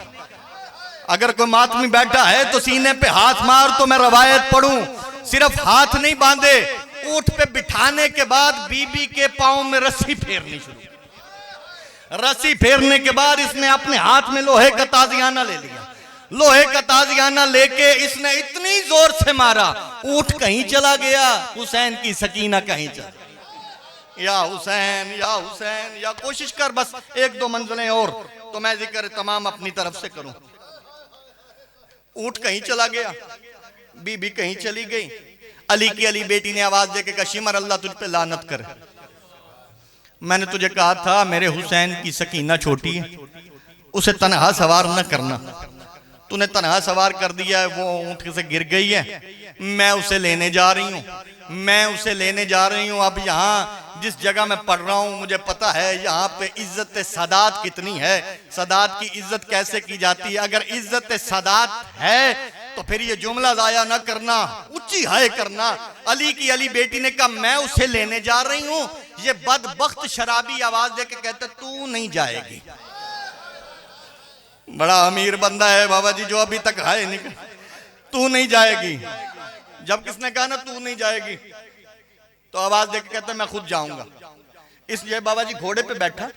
[SPEAKER 1] अगर कोई मातमी बैठा है तो सीने पे हाथ मार, तो मैं रवायत पढ़ूं, सिर्फ हाथ नहीं बांधे, ऊंट पे बिठाने के बाद बीबी के पांव में रस्सी फेरनी शुरू की। रस्सी फेरने के बाद इसने अपने हाथ में लोहे का ताजियाना ले लिया। लोहे का ताजियाना लेके इसने इतनी जोर से मारा, ऊंट कहीं चला गया, हुसैन की सकीना कहीं चला। या हुसैन या हुसैन, या कोशिश कर बस एक दो मंजिलें और तो मैं जिक्र तमाम अपनी तरफ से करूं। ऊंट कहीं चला गया, बीबी कहीं चली गई। अली की अली बेटी ने आवाज देके कहा, शिमर अल्लाह तुझ पे लानत करे, मैंने तुझे कहा था मेरे हुसैन की सकीना छोटी है, उसे तनहा सवार न करना, तूने तनहा सवार कर दिया है, वो ऊंट से गिर गई है, मैं उसे लेने जा रही हूँ, मैं उसे लेने जा रही हूँ। अब यहाँ जिस जगह मैं पढ़ रहा हूँ मुझे पता है यहाँ पे इज्जत सादात कितनी है, सादात की इज्जत कैसे की जाती है। अगर इज्जत सादात है तो फिर ये जुमला जाया ना करना, ऊंची हाय करना। अली की अली बेटी ने कहा मैं उसे लेने जा रही हूँ। ये बदबख्त शराबी आवाज दे के कहते तू नहीं जाएगी। बड़ा अमीर बंदा है बाबा जी जो अभी तक हाय नहीं, तू नहीं जाएगी। जब किसने कहा ना तू नहीं जाएगी तो आवाज देके कहता मैं खुद जाऊंगा। इसलिए बाबा जी घोड़े पे बैठा,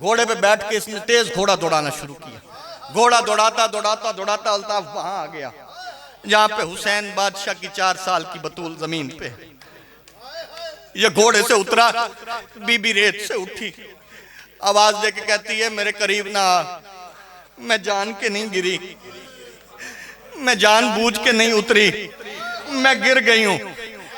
[SPEAKER 1] घोड़े पे बैठ के इसने तेज घोड़ा दौड़ाना शुरू किया। घोड़ा दौड़ाता दौड़ाता दौड़ाता अल्ताफ वहां आ गया जहां पे हुसैन बादशाह की 4 साल की बतूल जमीन पे। ये घोड़े से उतरा, बीबी रेत से उठी, आवाज देके कहती है मेरे करीब ना, मैं जान के नहीं गिरी, मैं जानबूझ के नहीं उतरी, मैं गिर गई हूं।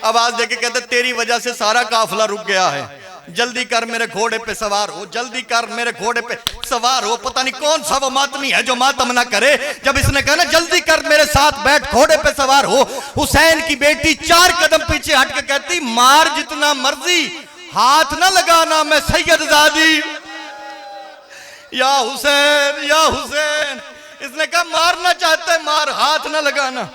[SPEAKER 1] आवाज देके कहते तेरी वजह से सारा काफिला रुक गया है, जल्दी कर मेरे घोड़े पे सवार हो, जल्दी कर मेरे घोड़े पे सवार हो। पता नहीं कौन सा वो मातमी है जो मातम ना करे। जब इसने कहा ना जल्दी कर मेरे साथ बैठ घोड़े पे सवार हो, हुसैन की बेटी 4 कदम पीछे हट के कहती मार जितना मर्जी, हाथ ना लगाना, मैं सैयदजादी। या हुसैन या हुसैन, इसने कहा मारना चाहता है मार, हाथ ना लगाना,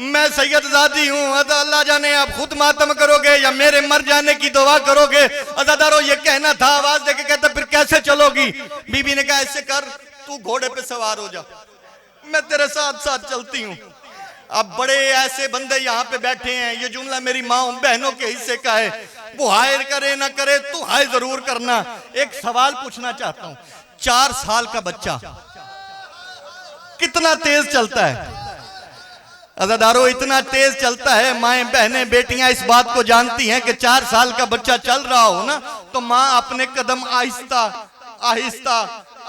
[SPEAKER 1] मैं सैयदजादी हूँ। अल्लाह जाने आप खुद मातम करोगे या मेरे मर जाने की दुआ करोगे। अज़ादारो ये कहना था। आवाज देके कहता फिर कैसे चलोगी? बीबी ने कहा ऐसे कर, तू घोड़े पे सवार हो जा, मैं तेरे साथ साथ चलती हूँ। अब बड़े ऐसे बंदे यहाँ पे बैठे हैं, ये जुमला मेरी माँ बहनों के हिस्से का है, वो हाय करे ना करे तू हाय जरूर करना। एक सवाल पूछना चाहता हूँ, 4 साल का बच्चा कितना तेज चलता है? अज़ादारो इतना तेज चलता है, माएं बहनें बेटियां इस बात को जानती हैं कि 4 साल का बच्चा चल रहा हो ना तो माँ अपने कदम आहिस्ता आहिस्ता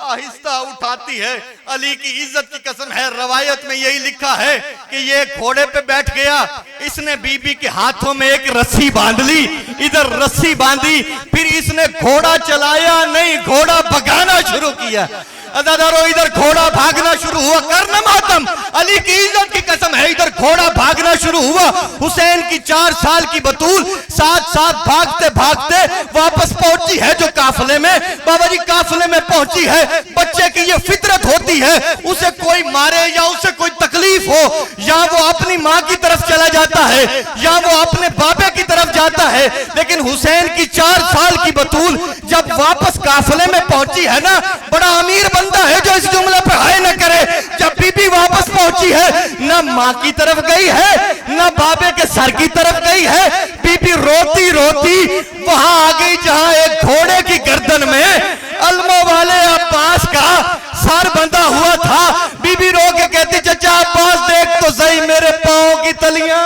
[SPEAKER 1] आहिस्ता उठाती है। अली की इज्जत की कसम है, रवायत में यही लिखा है कि ये घोड़े पे बैठ गया, इसने बीबी के हाथों में एक रस्सी बांध ली, इधर रस्सी बांधी, फिर इसने घोड़ा चलाया नहीं, घोड़ा भगाना शुरू किया। अज़ादारो इधर घोड़ा भागना शुरू हुआ, करना मातम, अली की इज्जत की कसम है, इधर घोड़ा भागना शुरू हुआ। हुसैन की 4 साल की बतूल साथ साथ भागते भागते वापस पहुंची है जो काफिले में। बाबा जी काफिले में पहुंची है, बच्चे की ये फितरत होती है, उसे कोई मारे या उसे कोई तकलीफ हो, या वो अपनी माँ की तरफ चला जाता है या वो अपने बाबे की तरफ जाता है। लेकिन हुसैन की 4 साल की बतूल जब वापस काफिले में पहुंची है ना, बड़ा अमीर बंदा है जो इस जुमले पे हाय न करे। जब बीबी वापस पहुंची है, ना माँ की तरफ गई है ना बाबे के सर की तरफ गई है, बीबी रोती रोती वहां आ गई जहां एक घोड़े की गर्दन में अलमो वाले अब्बास का सर बंधा हुआ था। बीबी रो के कहती चचा अब्बास देख तो सही मेरे पांव की तलियां।